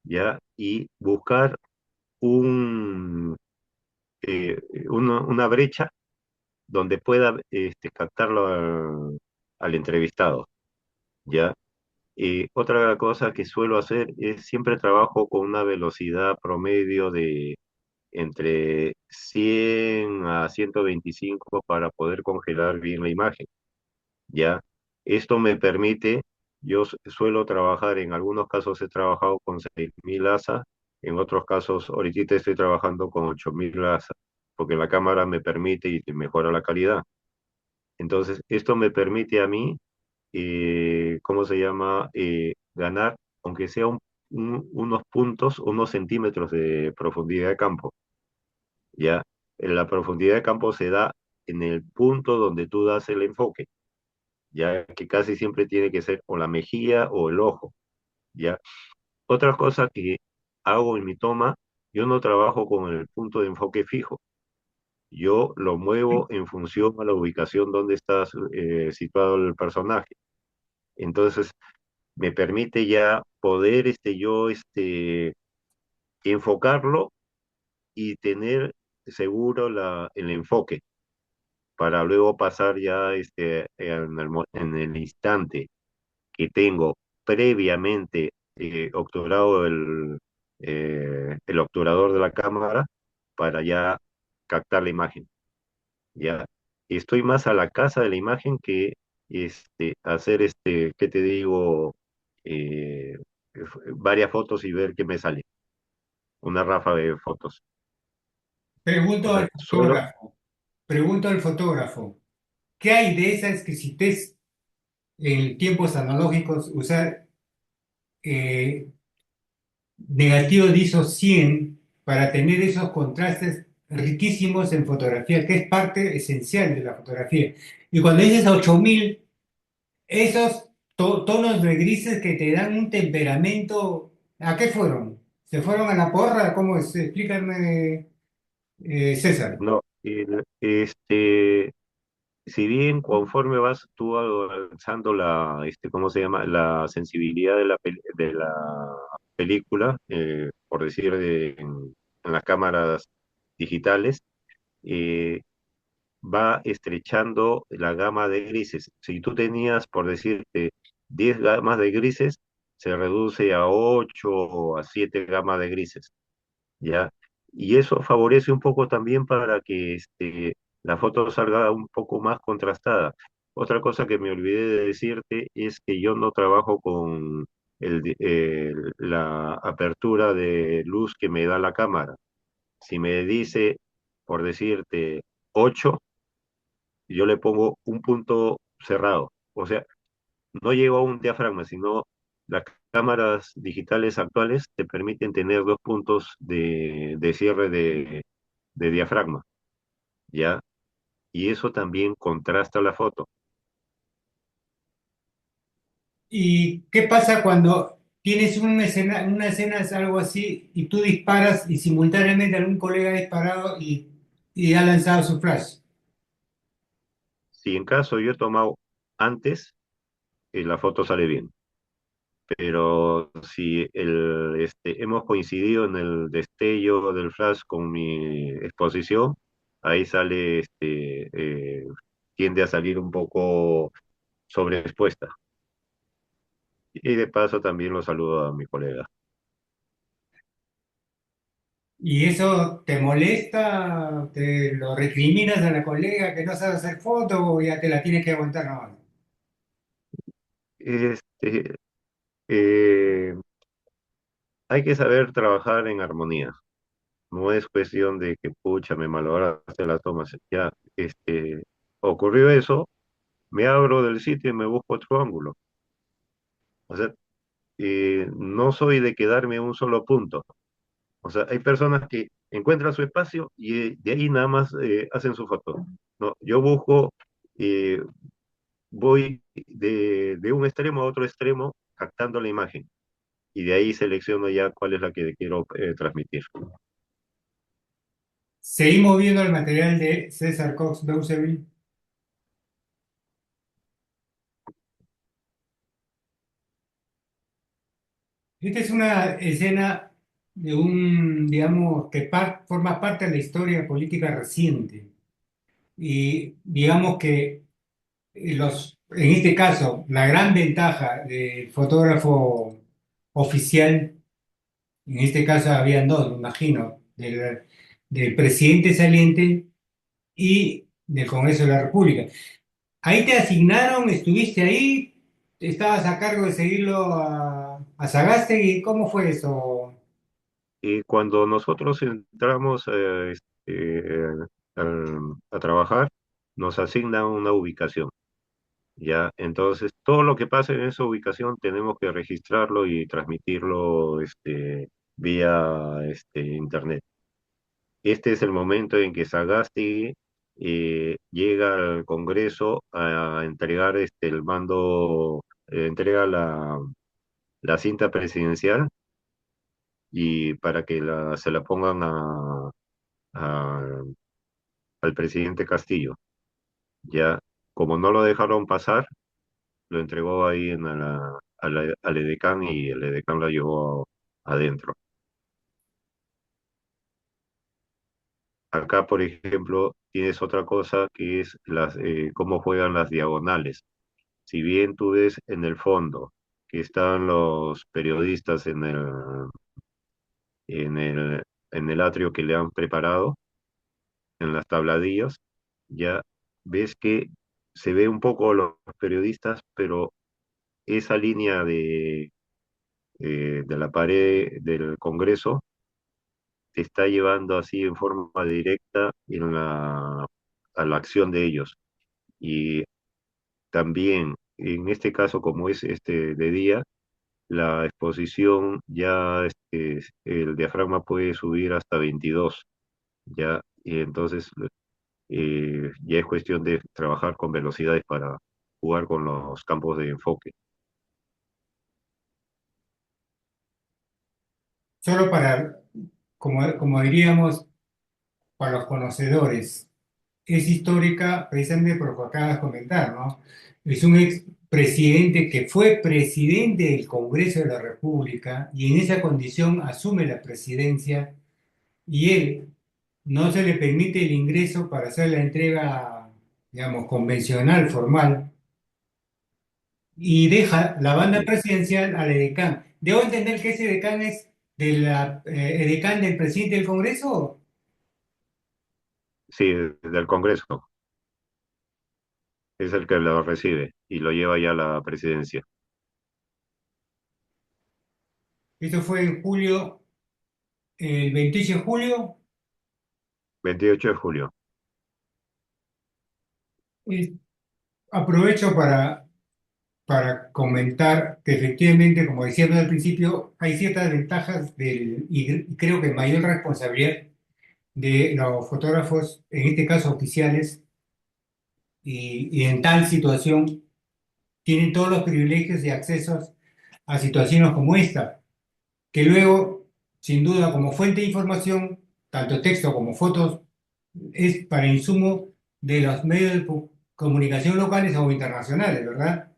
¿ya? Y buscar un, una brecha donde pueda captarlo al entrevistado, ¿ya? Otra cosa que suelo hacer es siempre trabajo con una velocidad promedio de entre 100 a 125 para poder congelar bien la imagen, ¿ya? Esto me permite, suelo trabajar, en algunos casos he trabajado con 6000 ASA, en otros casos ahorita estoy trabajando con 8000 ASA, porque la cámara me permite y mejora la calidad. Entonces, esto me permite a mí, ¿cómo se llama? Ganar, aunque sea unos puntos, unos centímetros de profundidad de campo, ¿ya? La profundidad de campo se da en el punto donde tú das el enfoque, ya que casi siempre tiene que ser o la mejilla o el ojo, ¿ya? Otra cosa que hago en mi toma, yo no trabajo con el punto de enfoque fijo, yo lo muevo en función a la ubicación donde está situado el personaje. Entonces, me permite ya poder enfocarlo y tener seguro el enfoque para luego pasar ya en el instante que tengo previamente obturado el obturador de la cámara para ya captar la imagen. Ya estoy más a la casa de la imagen que hacer ¿qué te digo? Varias fotos y ver qué me sale. Una ráfaga de fotos. O Pregunto sea, al fotógrafo, pregunto al fotógrafo, ¿qué hay de esa exquisitez en tiempos analógicos usar negativo de ISO 100 para tener esos contrastes riquísimos en fotografía, que es parte esencial de la fotografía? Y cuando dices 8000, esos tonos de grises que te dan un temperamento, ¿a qué fueron? ¿Se fueron a la porra? ¿Cómo es? Explícame, César. no, si bien conforme vas tú avanzando ¿cómo se llama? La sensibilidad de la película, por decir, en las cámaras digitales, eh, va estrechando la gama de grises. Si tú tenías, por decirte, 10 gamas de grises, se reduce a 8 o a 7 gamas de grises, ¿ya? Y eso favorece un poco también para que la foto salga un poco más contrastada. Otra cosa que me olvidé de decirte es que yo no trabajo con la apertura de luz que me da la cámara. Si me dice, por decirte, 8, yo le pongo un punto cerrado. O sea, no llego a un diafragma, sino las cámaras digitales actuales te permiten tener dos puntos de cierre de diafragma, ¿ya? Y eso también contrasta la foto. ¿Y qué pasa cuando tienes una escena es algo así y tú disparas y simultáneamente algún colega ha disparado y ha lanzado su flash? Si en caso yo he tomado antes, la foto sale bien. pero si hemos coincidido en el destello del flash con mi exposición, ahí sale, tiende a salir un poco sobreexpuesta. Y de paso también lo saludo a mi colega. ¿Y eso te molesta? ¿Te lo recriminas a la colega que no sabe hacer foto o ya te la tienes que aguantar nomás? Este, eh, Hay que saber trabajar en armonía. No es cuestión de que, pucha, me malograste las tomas. Ya, ocurrió eso, me abro del sitio y me busco otro ángulo. O sea, no soy de quedarme en un solo punto. O sea, hay personas que encuentran su espacio y de ahí nada más hacen su foto. No, yo busco, eh, voy de un extremo a otro extremo captando la imagen y de ahí selecciono ya cuál es la que quiero transmitir. Seguimos viendo el material de César Cox Beuzebil. Esta es una escena de un, digamos, que forma parte de la historia política reciente. Y digamos que en este caso, la gran ventaja del fotógrafo oficial, en este caso habían dos, me imagino, del presidente saliente y del Congreso de la República. Ahí te asignaron, estuviste ahí, estabas a cargo de seguirlo a Sagasti, ¿cómo fue eso? Y cuando nosotros entramos a trabajar, nos asignan una ubicación. Ya, entonces todo lo que pasa en esa ubicación tenemos que registrarlo y transmitirlo vía internet. Este es el momento en que Sagasti llega al Congreso a entregar el mando, entrega la cinta presidencial y para que se la pongan a- al presidente Castillo. Ya, como no lo dejaron pasar, lo entregó ahí al edecán y el edecán la llevó adentro. Acá, por ejemplo, tienes otra cosa que es cómo juegan las diagonales. Si bien tú ves en el fondo que están los periodistas en el, en el atrio que le han preparado, en las tabladillas, ya ves que se ve un poco los periodistas, pero esa línea de la pared del Congreso te está llevando así en forma directa a la acción de ellos. Y también, en este caso, como es de día, la exposición ya, el diafragma puede subir hasta 22, ya, y entonces ya es cuestión de trabajar con velocidades para jugar con los campos de enfoque. Solo para, como diríamos, para los conocedores, es histórica precisamente por lo que acabas de comentar, ¿no? Es un expresidente que fue presidente del Congreso de la República y en esa condición asume la presidencia y él no se le permite el ingreso para hacer la entrega, digamos, convencional, formal, y deja la banda Así, presidencial al edecán. ¿Debo entender que ese edecán es de la edecán del presidente del Congreso? sí, del Congreso, es el que lo recibe y lo lleva ya a la presidencia. Esto fue en julio, el 28 de julio. 28 de julio. Eh, Aprovecho para comentar que efectivamente, como decíamos al principio, hay ciertas ventajas y creo que mayor responsabilidad de los fotógrafos, en este caso oficiales, y en tal situación tienen todos los privilegios y accesos a situaciones como esta, que luego, sin duda, como fuente de información, tanto texto como fotos, es para insumo de los medios de comunicación locales o internacionales, ¿verdad?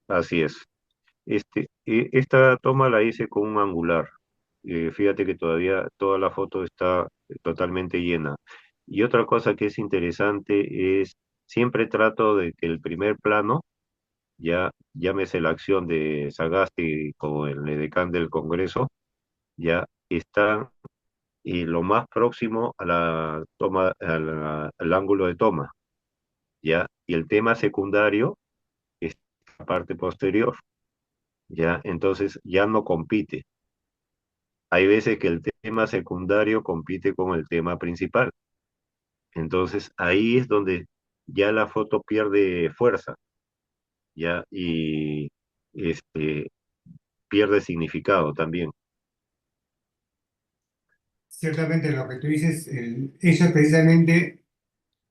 Así es. Esta toma la hice con un angular. Fíjate que todavía toda la foto está totalmente llena. Y otra cosa que es interesante es, siempre trato de que el primer plano, ya llámese la acción de Sagasti como el edecán del Congreso, ya está lo más próximo a la toma, al ángulo de toma, ya, y el tema secundario es la parte posterior, ya, entonces ya no compite. Hay veces que el tema secundario compite con el tema principal. Entonces ahí es donde ya la foto pierde fuerza, ya, y este, pierde significado también. Ciertamente lo que tú dices, eso es precisamente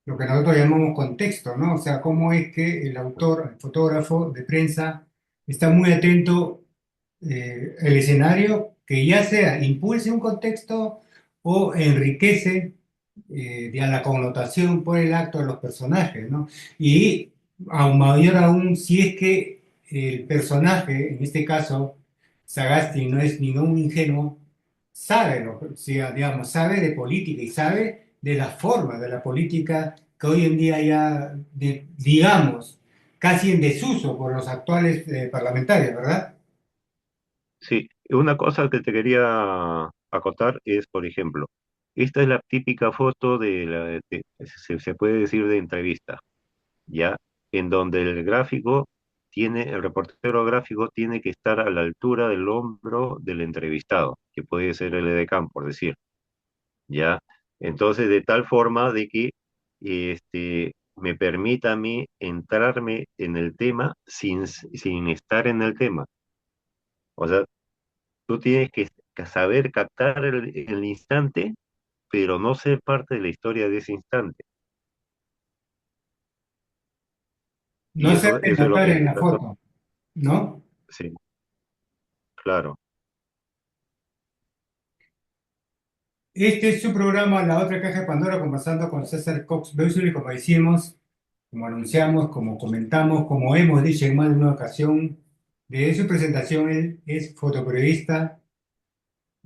lo que nosotros llamamos contexto, ¿no? O sea, cómo es que el autor, el fotógrafo de prensa, está muy atento el escenario que ya sea impulse un contexto o enriquece ya la connotación por el acto de los personajes, ¿no? Y aún mayor aún si es que el personaje, en este caso, Sagasti no es ningún ingenuo, sabe, o sea, digamos, sabe de política y sabe de la forma de la política que hoy en día ya, digamos, casi en desuso por los actuales parlamentarios, ¿verdad? Sí, una cosa que te quería acotar es, por ejemplo, esta es la típica foto se puede decir de entrevista, ¿ya? En donde el reportero gráfico tiene que estar a la altura del hombro del entrevistado, que puede ser el edecán, por decir, ¿ya? Entonces, de tal forma de que me permita a mí entrarme en el tema sin estar en el tema. O sea, tú tienes que saber captar el instante, pero no ser parte de la historia de ese instante. No Y se hace eso es lo notar que en la trato. foto, ¿no? Sí, claro. Este es su programa, La Otra Caja de Pandora, conversando con César Cox Beussler, y como decimos, como anunciamos, como comentamos, como hemos dicho en más de una ocasión, de su presentación, él es fotoperiodista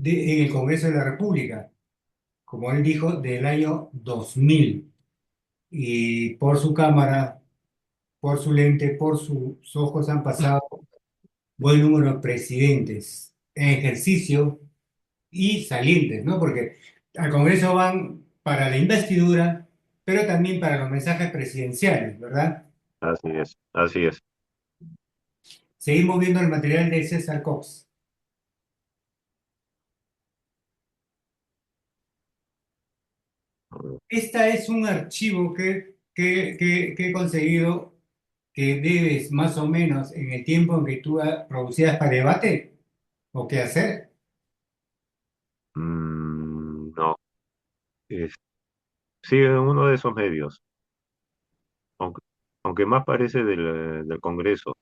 en el Congreso de la República, como él dijo, del año 2000. Y por su cámara, por su lente, por sus ojos han pasado buen número de presidentes en ejercicio y salientes, ¿no? Porque al Congreso van para la investidura, pero también para los mensajes presidenciales, ¿verdad? Así es, así es. Seguimos viendo el material de César Cox. Esta es un archivo que he conseguido que debes más o menos en el tiempo en que tú producías para debate o qué hacer. No, es, sí, en uno de esos medios, aunque, aunque más parece del Congreso.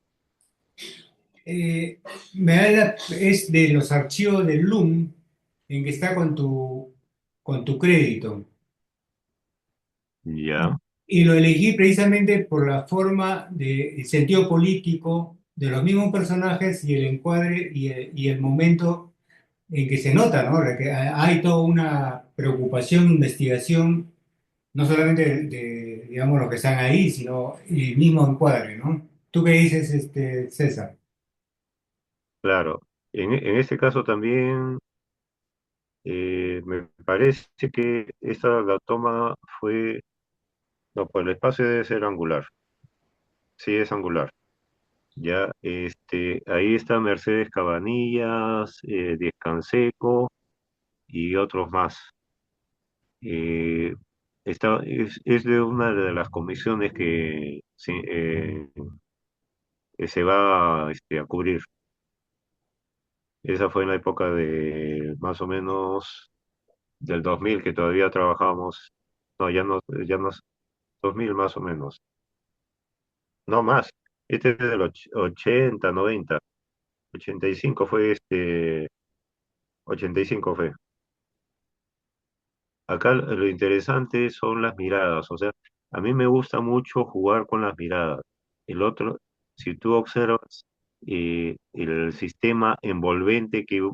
Eh, es de los archivos de Loom en que está con tu crédito. Ya, Y lo elegí precisamente por la forma de el sentido político de los mismos personajes y el encuadre y el momento en que se nota, ¿no? Que hay toda una preocupación, investigación, no solamente digamos, los que están ahí, sino el mismo encuadre, ¿no? ¿Tú qué dices, César? claro. En este caso también me parece que la toma fue, no, pues el espacio debe ser angular. Sí, es angular. Ya, ahí está Mercedes Cabanillas, Díez Canseco y otros más. Eh, es de una de las comisiones que se va a cubrir. Esa fue en la época de más o menos del 2000 que todavía trabajábamos. No, ya no, 2000 más o menos. No más. Este es del 80, 90, 85 fue 85 fue. Acá lo interesante son las miradas, o sea, a mí me gusta mucho jugar con las miradas. El otro, si tú observas, el sistema envolvente que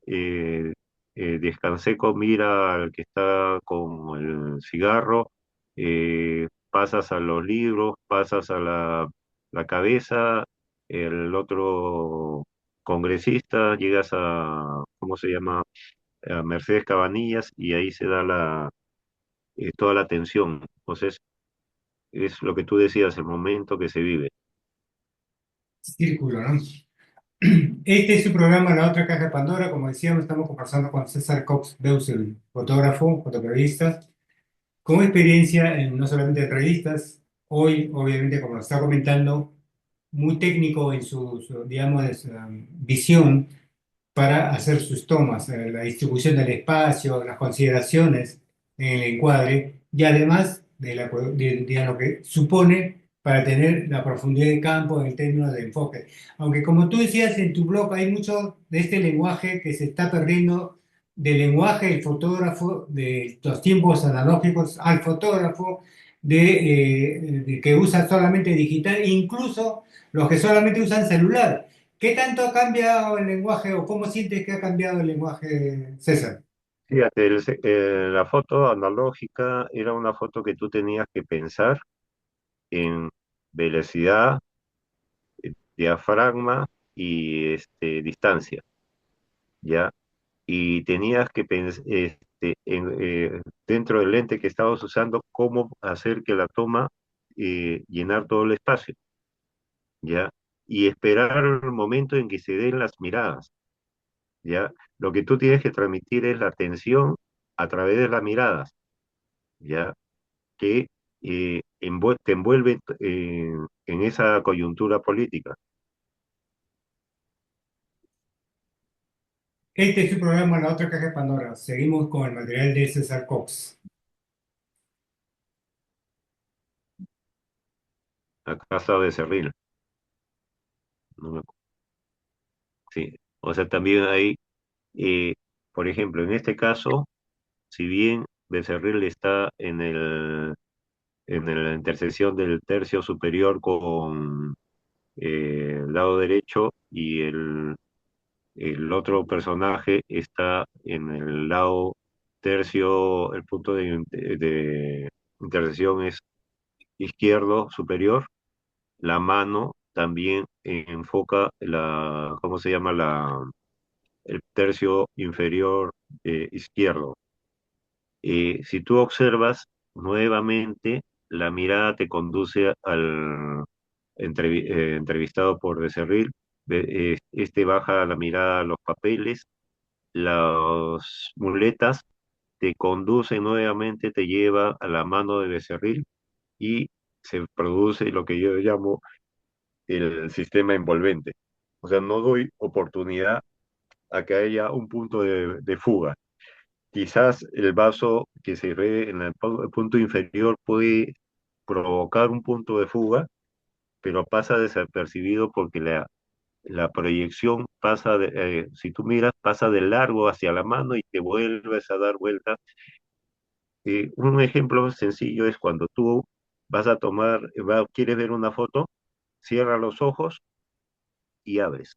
eh, Descanseco mira al que está con el cigarro, pasas a los libros, pasas a la cabeza, el otro congresista, llegas a, ¿cómo se llama? A Mercedes Cabanillas y ahí se da toda la atención. Entonces, es lo que tú decías, el momento que se vive. Círculo, ¿no? Este es su programa La Otra Caja de Pandora. Como decíamos, estamos conversando con César Cox Beusel, fotógrafo, fotoperiodista, con experiencia en no solamente en revistas, hoy, obviamente, como lo está comentando, muy técnico en digamos, visión para hacer sus tomas, la distribución del espacio, las consideraciones en el encuadre y además de lo que supone para tener la profundidad de campo en términos de enfoque. Aunque como tú decías en tu blog, hay mucho de este lenguaje que se está perdiendo, del lenguaje del fotógrafo, de los tiempos analógicos al fotógrafo, de que usa solamente digital, incluso los que solamente usan celular. ¿Qué tanto ha cambiado el lenguaje o cómo sientes que ha cambiado el lenguaje, César? Fíjate, la foto analógica era una foto que tú tenías que pensar en velocidad, diafragma y distancia, ¿ya? Y tenías que pensar dentro del lente que estabas usando cómo hacer que la toma llenar todo el espacio, ¿ya? Y esperar el momento en que se den las miradas, ¿ya? Lo que tú tienes que transmitir es la atención a través de las miradas, ¿ya? Que te envuelve en esa coyuntura política. Este es su programa La Otra Caja de Pandora. Seguimos con el material de César Cox. La casa de Cerril, no me sí. O sea, también hay, eh, por ejemplo, en este caso, si bien Becerril está en la intersección del tercio superior con el lado derecho y el otro personaje está en el lado tercio, el punto de intersección es izquierdo superior, la mano también enfoca ¿cómo se llama? El tercio inferior izquierdo. Si tú observas nuevamente, la mirada te conduce al entrevistado por Becerril. Este baja la mirada a los papeles, las muletas te conduce nuevamente, te lleva a la mano de Becerril y se produce lo que yo llamo el sistema envolvente. O sea, no doy oportunidad a que haya un punto de fuga. Quizás el vaso que se ve en el punto inferior puede provocar un punto de fuga, pero pasa desapercibido porque la proyección pasa, si tú miras, pasa de largo hacia la mano y te vuelves a dar vuelta. Un ejemplo sencillo es cuando tú vas a tomar, quieres ver una foto, cierra los ojos y abres.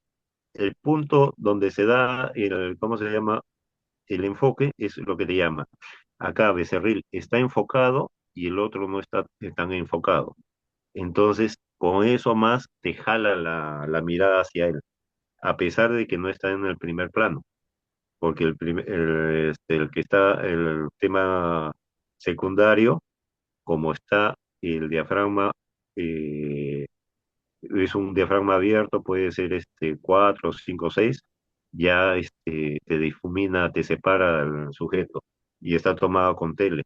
El punto donde se da ¿cómo se llama? El enfoque es lo que te llama. Acá Becerril está enfocado y el otro no está tan enfocado. Entonces, con eso más te jala la mirada hacia él, a pesar de que no está en el primer plano, porque el que está, el tema secundario, como está el diafragma, eh, es un diafragma abierto, puede ser 4, 5, 6, ya te difumina, te separa el sujeto y está tomado con tele.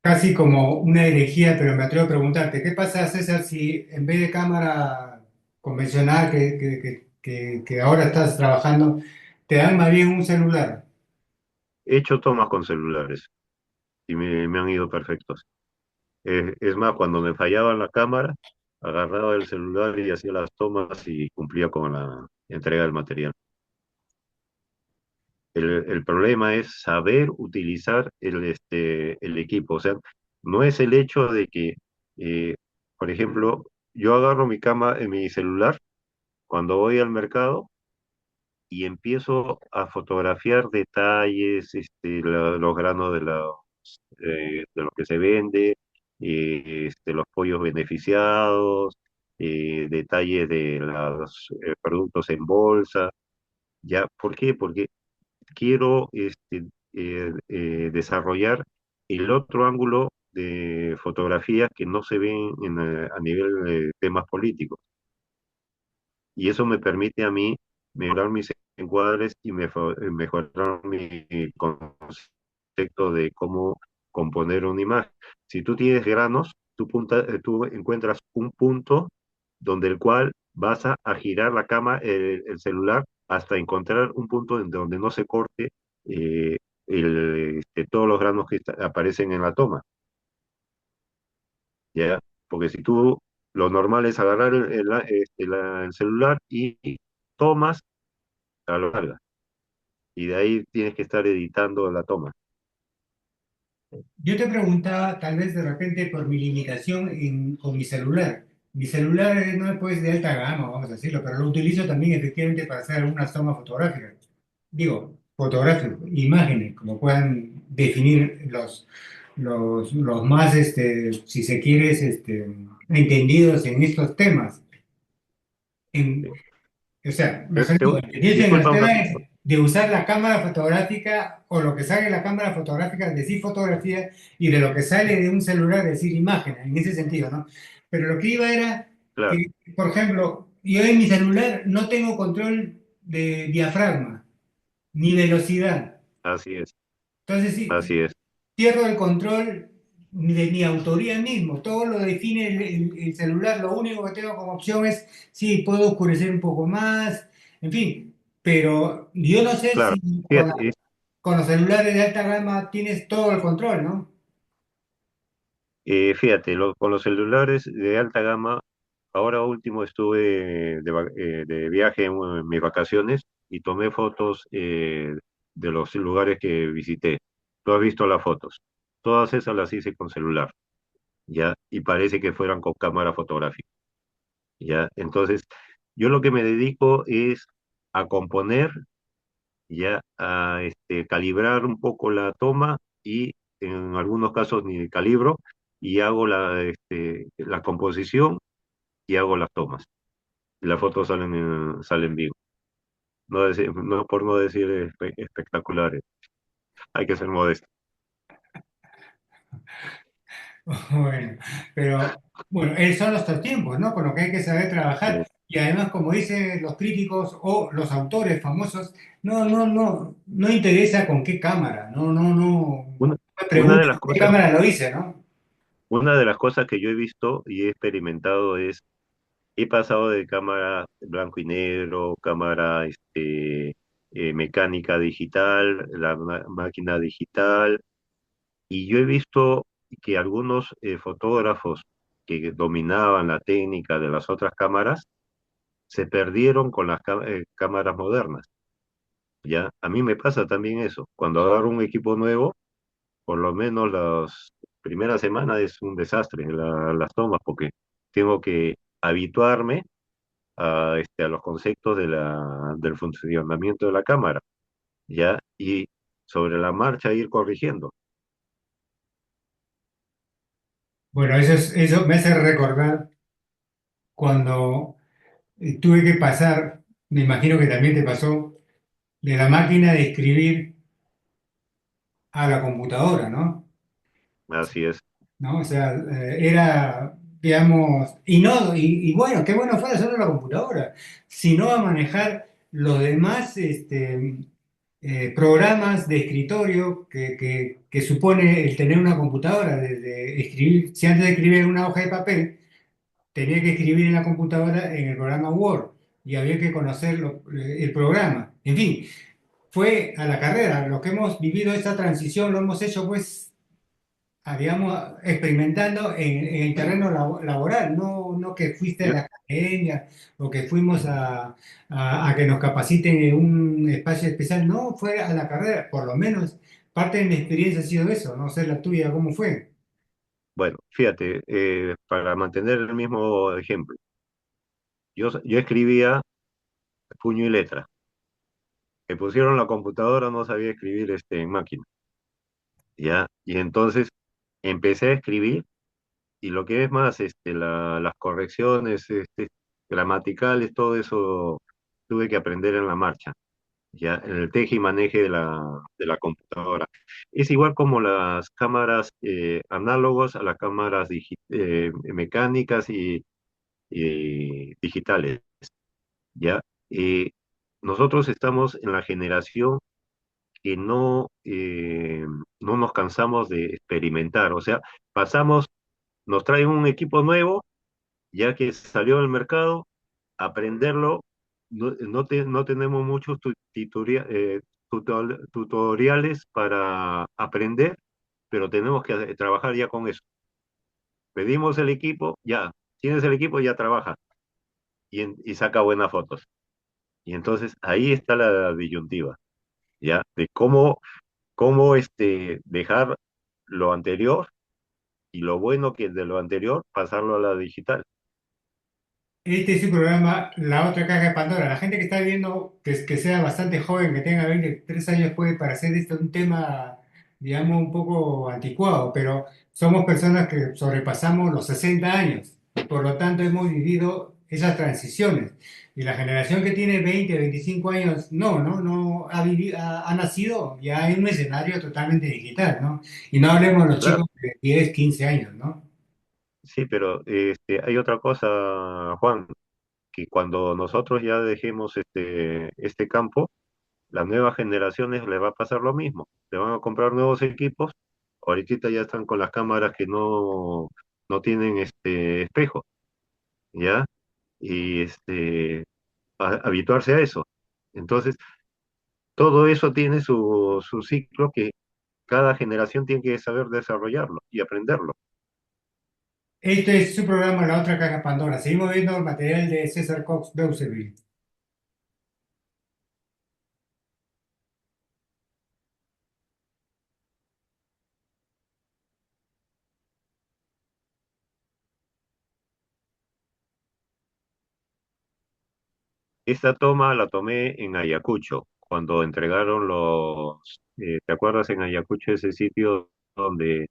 Casi como una herejía, pero me atrevo a preguntarte, ¿qué pasa, César, si en vez de cámara convencional que ahora estás trabajando, te dan más bien un celular? He hecho tomas con celulares y me han ido perfectos. Es más, cuando me fallaba la cámara, agarraba el celular y hacía las tomas y cumplía con la entrega del material. El problema es saber utilizar el equipo. O sea, no es el hecho de que, eh, por ejemplo, yo agarro mi cama en mi celular cuando voy al mercado y empiezo a fotografiar detalles, los granos de lo que se vende, los pollos beneficiados, detalles de los productos en bolsa. ¿Ya? ¿Por qué? Porque quiero desarrollar el otro ángulo de fotografía que no se ven a nivel de temas políticos. Y eso me permite a mí mejorar mis encuadres y mejorar mi concepto de cómo componer una imagen. Si tú tienes granos, tú encuentras un punto donde el cual vas a girar la cama, el celular, hasta encontrar un punto en donde no se corte eh, todos los granos que aparecen en la toma, ¿ya? Porque si tú, lo normal es agarrar el celular y tomas a lo larga, y de ahí tienes que estar editando la toma. Yo te preguntaba, tal vez de repente por mi limitación con mi celular. Mi celular no es pues de alta gama, vamos a decirlo, pero lo utilizo también efectivamente para hacer algunas tomas fotográficas. Digo, fotográficas, imágenes, como puedan definir los más, si se quiere, entendidos en estos temas. ¿Sí? O sea, mejor dicho, en los Disculpa un temas ratito. de usar la cámara fotográfica o lo que sale de la cámara fotográfica, decir fotografía, y de lo que sale de un celular, decir imagen, en ese sentido, ¿no? Pero lo que iba era Claro, que, por ejemplo, yo en mi celular no tengo control de diafragma ni velocidad. así es, Entonces, sí, así es. pierdo el control de mi autoría mismo, todo lo define el celular, lo único que tengo como opción es, sí, puedo oscurecer un poco más, en fin, pero yo no sé Claro, si fíjate, con los celulares de alta gama tienes todo el control, ¿no? fíjate, con los celulares de alta gama, ahora último estuve de viaje en mis vacaciones y tomé fotos de los lugares que visité. Tú has visto las fotos. Todas esas las hice con celular, ¿ya? Y parece que fueran con cámara fotográfica, ¿ya? Entonces, yo lo que me dedico es a componer, ¿ya? A calibrar un poco la toma y en algunos casos ni calibro y hago la composición y hago las tomas. Las fotos salen bien. No por no decir espectaculares. Hay que ser modesto. Bueno, pero bueno, son los tiempos, ¿no? Con lo que hay que saber trabajar. Eh, Y además, como dicen los críticos o los autores famosos, no interesa con qué cámara, no una, me una de preguntes las con qué cosas, cámara lo hice, ¿no? una de las cosas que yo he visto y he experimentado es, he pasado de cámara blanco y negro, cámara mecánica digital, la máquina digital, y yo he visto que algunos fotógrafos que dominaban la técnica de las otras cámaras se perdieron con las cámaras modernas. ¿Ya? A mí me pasa también eso. Cuando agarro un equipo nuevo, por lo menos las primeras semanas es un desastre las tomas, porque tengo que habituarme a los conceptos del funcionamiento de la cámara, ¿ya? Y sobre la marcha ir corrigiendo. Bueno, eso me hace recordar cuando tuve que pasar, me imagino que también te pasó, de la máquina de escribir a la computadora, ¿no? Así es. ¿No? O sea, era, digamos, y no, y bueno, qué bueno fuera solo la computadora, sino a manejar los demás programas de escritorio que supone el tener una computadora, desde escribir, si antes de escribir en una hoja de papel, tenía que escribir en la computadora en el programa Word y había que conocer el programa. En fin, fue a la carrera. Los que hemos vivido esta transición lo hemos hecho pues digamos, experimentando en el terreno laboral, no que fuiste a Yo, la academia o que fuimos a que nos capaciten en un espacio especial, no, fue a la carrera, por lo menos parte de mi experiencia ha sido eso, no sé la tuya, ¿cómo fue? Bueno, fíjate, para mantener el mismo ejemplo, yo escribía puño y letra. Me pusieron la computadora, no sabía escribir en máquina, ¿ya? Y entonces empecé a escribir y lo que es más, las correcciones, gramaticales, todo eso tuve que aprender en la marcha, ¿ya? En el teje y maneje de la computadora. Es igual como las cámaras análogas a las cámaras mecánicas y digitales, ¿ya? Eh, Nosotros estamos en la generación que no nos cansamos de experimentar, o sea, pasamos, nos traen un equipo nuevo, ya que salió al mercado, aprenderlo, no tenemos muchos tutoriales para aprender, pero tenemos que trabajar ya con eso. Pedimos el equipo, ya, tienes el equipo, ya trabaja y saca buenas fotos. Y entonces ahí está la disyuntiva, ¿ya? De cómo dejar lo anterior y lo bueno que de lo anterior pasarlo a la digital. Este es su programa La Otra Caja de Pandora. La gente que está viendo, que sea bastante joven, que tenga 23 años, puede parecer esto un tema, digamos, un poco anticuado, pero somos personas que sobrepasamos los 60 años. Por lo tanto, hemos vivido esas transiciones. Y la generación que tiene 20, 25 años, no ha vivido, ha nacido ya en un escenario totalmente digital, ¿no? Y no hablemos de los Claro, chicos de 10, 15 años, ¿no? sí, pero hay otra cosa, Juan, que cuando nosotros ya dejemos este campo, las nuevas generaciones les va a pasar lo mismo. Se van a comprar nuevos equipos. Ahorita ya están con las cámaras que no tienen espejo, ¿ya? Y habituarse a eso. Entonces, todo eso tiene su ciclo que cada generación tiene que saber desarrollarlo y aprenderlo. Este es su programa La Otra Caja Pandora. Seguimos viendo el material de César Cox Beuselville. Esta toma la tomé en Ayacucho, cuando entregaron ¿te acuerdas en Ayacucho ese sitio donde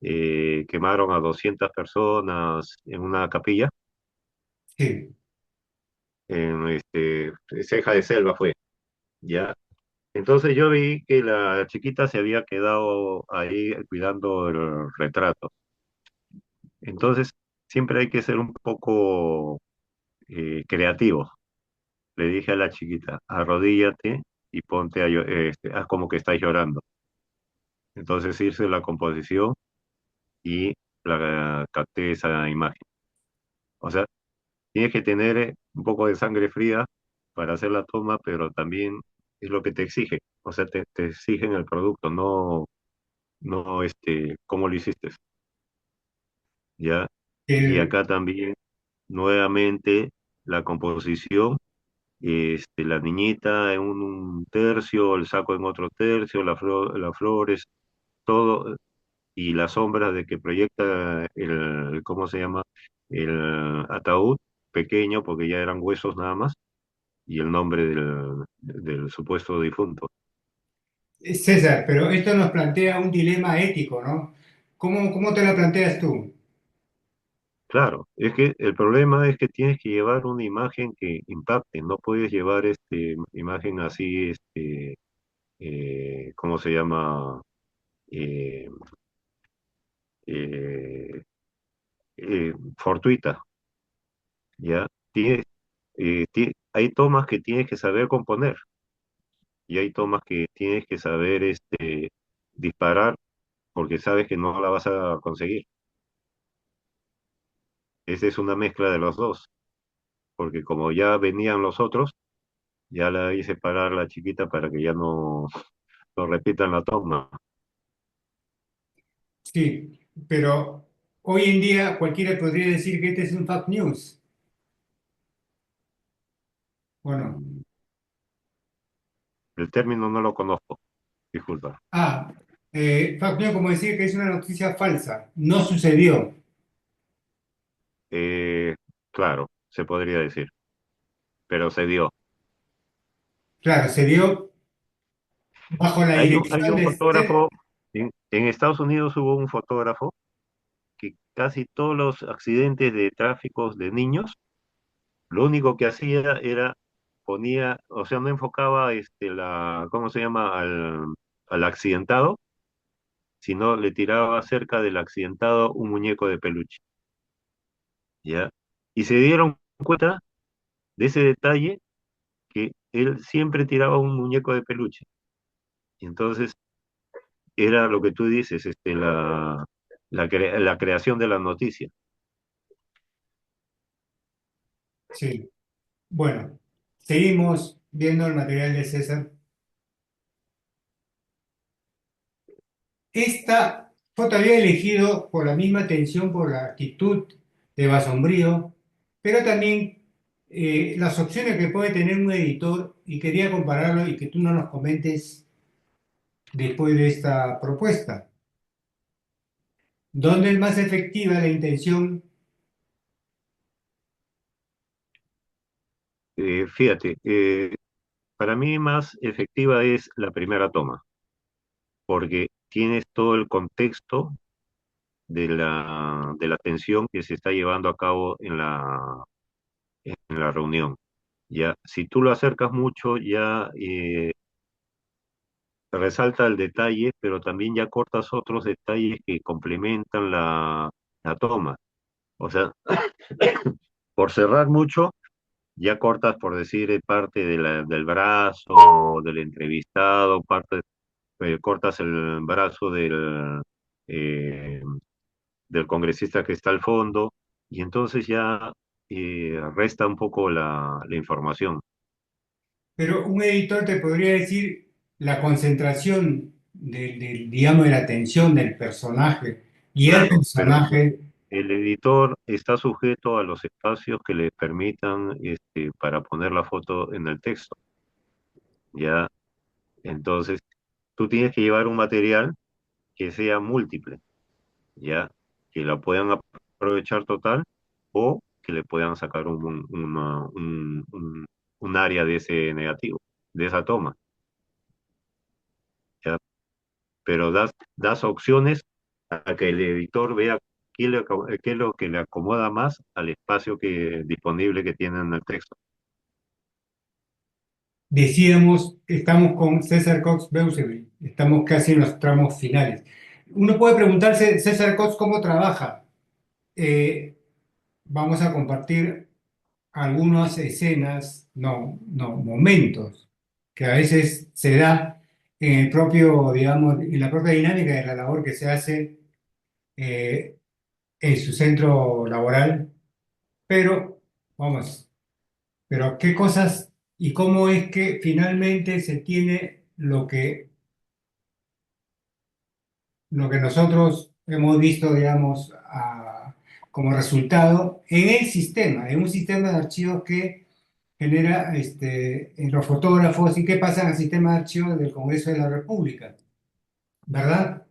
quemaron a 200 personas en una capilla? Sí. En Ceja de Selva fue, ¿ya? Entonces yo vi que la chiquita se había quedado ahí cuidando el retrato. Entonces siempre hay que ser un poco creativo. Le dije a la chiquita, arrodíllate y ponte haz como que estás llorando. Entonces hice la composición y la capté esa imagen. O sea, tienes que tener un poco de sangre fría para hacer la toma, pero también es lo que te exige. O sea, te exigen el producto, no cómo lo hiciste, ¿ya? Y El, acá también, nuevamente, la composición, la niñita en un tercio, el saco en otro tercio, las flores, todo, y las sombras de que proyecta ¿cómo se llama? El ataúd pequeño, porque ya eran huesos nada más, y el nombre del supuesto difunto. César, pero esto nos plantea un dilema ético, ¿no? ¿Cómo te lo planteas tú? Claro, es que el problema es que tienes que llevar una imagen que impacte, no puedes llevar imagen así, ¿cómo se llama? Eh, eh, Fortuita, ¿ya? Hay tomas que tienes que saber componer y hay tomas que tienes que saber disparar porque sabes que no la vas a conseguir. Esa es una mezcla de los dos, porque como ya venían los otros, ya la hice parar la chiquita para que ya no repitan la toma. Sí, pero hoy en día cualquiera podría decir que este es un fake news. Bueno, Mm, El término no lo conozco, disculpa. ah, Facto, como decir que es una noticia falsa, no sucedió. Eh, claro, se podría decir, pero se dio. Claro, se dio bajo la Hay dirección un de fotógrafo, en Estados Unidos hubo un fotógrafo que casi todos los accidentes de tráfico de niños, lo único que hacía era ponía, o sea, no enfocaba ¿cómo se llama? Al accidentado, sino le tiraba cerca del accidentado un muñeco de peluche, ¿ya? Y se dieron cuenta de ese detalle que él siempre tiraba un muñeco de peluche. Y entonces era lo que tú dices, la creación de la noticia. Sí. Bueno, seguimos viendo el material de César. Esta foto había elegido por la misma atención, por la actitud de Basombrío, pero también las opciones que puede tener un editor, y quería compararlo y que tú no nos comentes después de esta propuesta. ¿Dónde es más efectiva la intención? Fíjate, para mí más efectiva es la primera toma, porque tienes todo el contexto de la tensión que se está llevando a cabo en la reunión. Ya, si tú lo acercas mucho, ya resalta el detalle, pero también ya cortas otros detalles que complementan la toma. O sea, por cerrar mucho, ya cortas, por decir, parte del brazo del entrevistado, cortas el brazo eh, del congresista que está al fondo, y entonces ya resta un poco la información. Pero un editor te podría decir la concentración digamos, de la atención del personaje y el Claro, pero personaje. el editor está sujeto a los espacios que le permitan para poner la foto en el texto, ¿ya? Entonces, tú tienes que llevar un material que sea múltiple, ¿ya? Que lo puedan aprovechar total o que le puedan sacar un área de ese negativo, de esa toma, ¿ya? Pero das opciones a que el editor vea qué es lo que le acomoda más al espacio disponible que tiene en el texto. Decíamos que estamos con César Cox Beuseville, estamos casi en los tramos finales. Uno puede preguntarse, César Cox, ¿cómo trabaja? Vamos a compartir algunas escenas, no, momentos, que a veces se da en el propio, digamos, en la propia dinámica de la labor que se hace eh, en su centro laboral, pero, vamos, pero qué cosas y cómo es que finalmente se tiene lo que nosotros hemos visto, digamos, como resultado en el sistema, en un sistema de archivos que genera en los fotógrafos y que pasan al sistema de archivos del Congreso de la República, ¿verdad?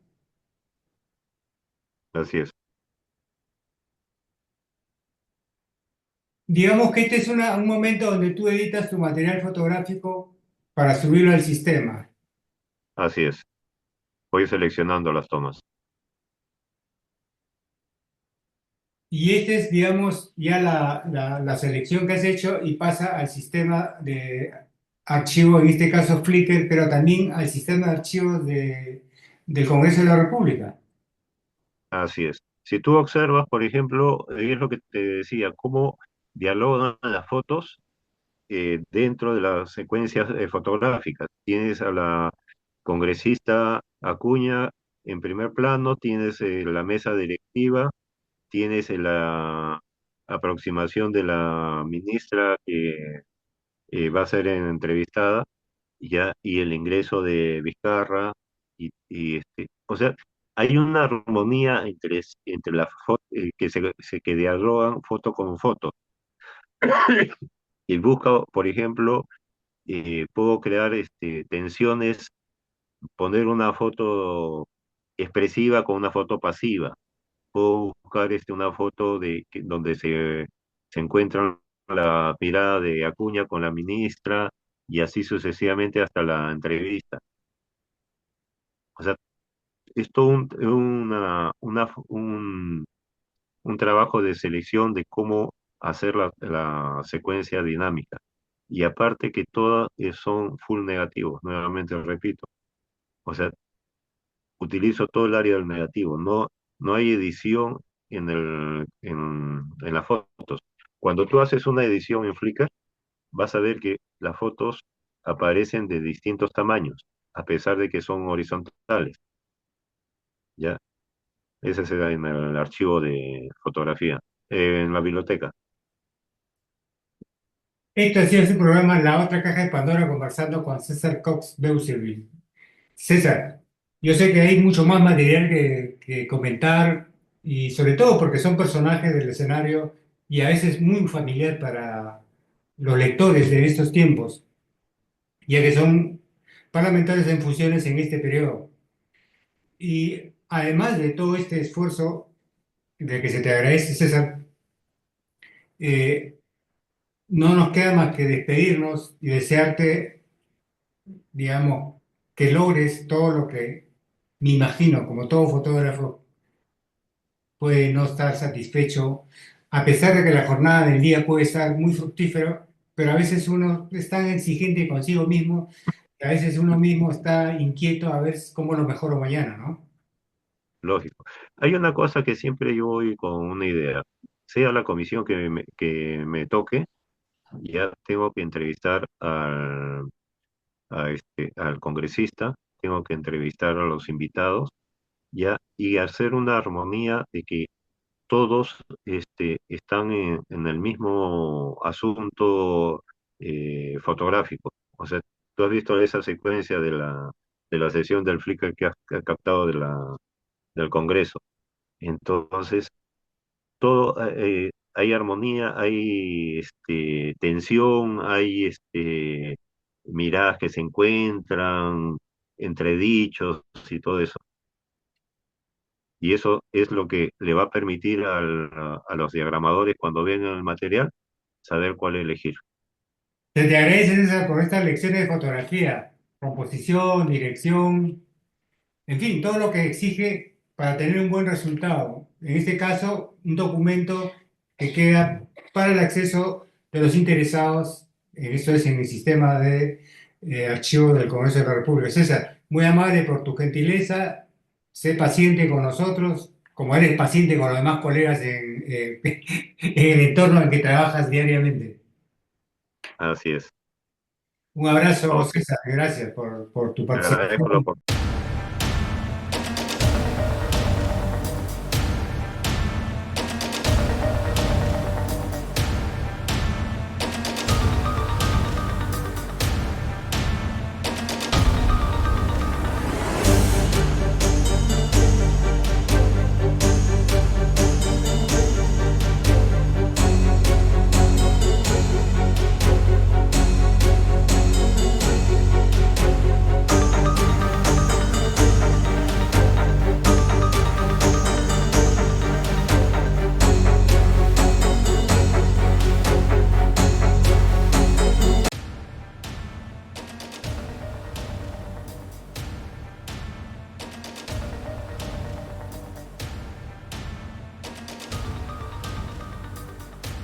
Así es, Digamos que este es un momento donde tú editas tu material fotográfico para subirlo al sistema. así es. Voy seleccionando las tomas. Y esta es, digamos, ya la selección que has hecho y pasa al sistema de archivo, en este caso Flickr, pero también al sistema de archivos del Congreso de la República. Así es. Si tú observas, por ejemplo, es lo que te decía, cómo dialogan las fotos dentro de las secuencias fotográficas. Tienes a la congresista Acuña en primer plano, tienes la mesa directiva, tienes la aproximación de la ministra que va a ser entrevistada, ya, y el ingreso de Vizcarra, o sea, hay una armonía entre las fotos que dialogan foto con foto. Y busca, por ejemplo, puedo crear tensiones, poner una foto expresiva con una foto pasiva. Puedo buscar una foto donde se encuentra la mirada de Acuña con la ministra y así sucesivamente hasta la entrevista. O sea, es todo un trabajo de selección de cómo hacer la secuencia dinámica. Y aparte que todas son full negativos, nuevamente repito. O sea, utilizo todo el área del negativo, no hay edición en las fotos. Cuando tú haces una edición en Flickr, vas a ver que las fotos aparecen de distintos tamaños, a pesar de que son horizontales, ¿ya? Ese se da en el archivo de fotografía, en la biblioteca. Esto ha sido su programa La Otra Caja de Pandora conversando con César Cox Beuselville. César, yo sé que hay mucho más material que comentar y sobre todo porque son personajes del escenario y a veces muy familiar para los lectores de estos tiempos, ya que son parlamentarios en funciones en este periodo. Y además de todo este esfuerzo de que se te agradece, César, eh, no nos queda más que despedirnos y desearte, digamos, que logres todo lo que me imagino, como todo fotógrafo puede no estar satisfecho, a pesar de que la jornada del día puede estar muy fructífero, pero a veces uno es tan exigente consigo mismo, que a veces uno mismo está inquieto a ver cómo lo mejoro mañana, ¿no? Lógico. Hay una cosa que siempre yo voy con una idea, sea la comisión que me toque, ya tengo que entrevistar al congresista, tengo que entrevistar a los invitados, ya, y hacer una armonía de que todos están en el mismo asunto fotográfico. O sea, tú has visto esa secuencia de la sesión del Flickr que ha captado del Congreso. Entonces, todo, hay armonía, hay tensión, hay miradas que se encuentran, entredichos y todo eso. Y eso es lo que le va a permitir a los diagramadores cuando vean el material saber cuál elegir. Se te agradece, César, por estas lecciones de fotografía, composición, dirección, en fin, todo lo que exige para tener un buen resultado. En este caso, un documento que queda para el acceso de los interesados, esto es en el sistema de archivos del Congreso de la República. César, muy amable por tu gentileza, sé paciente con nosotros, como eres paciente con los demás colegas en el entorno en que trabajas diariamente. Así es. Un abrazo, Ok, César, gracias por tu te agradezco la participación. oportunidad.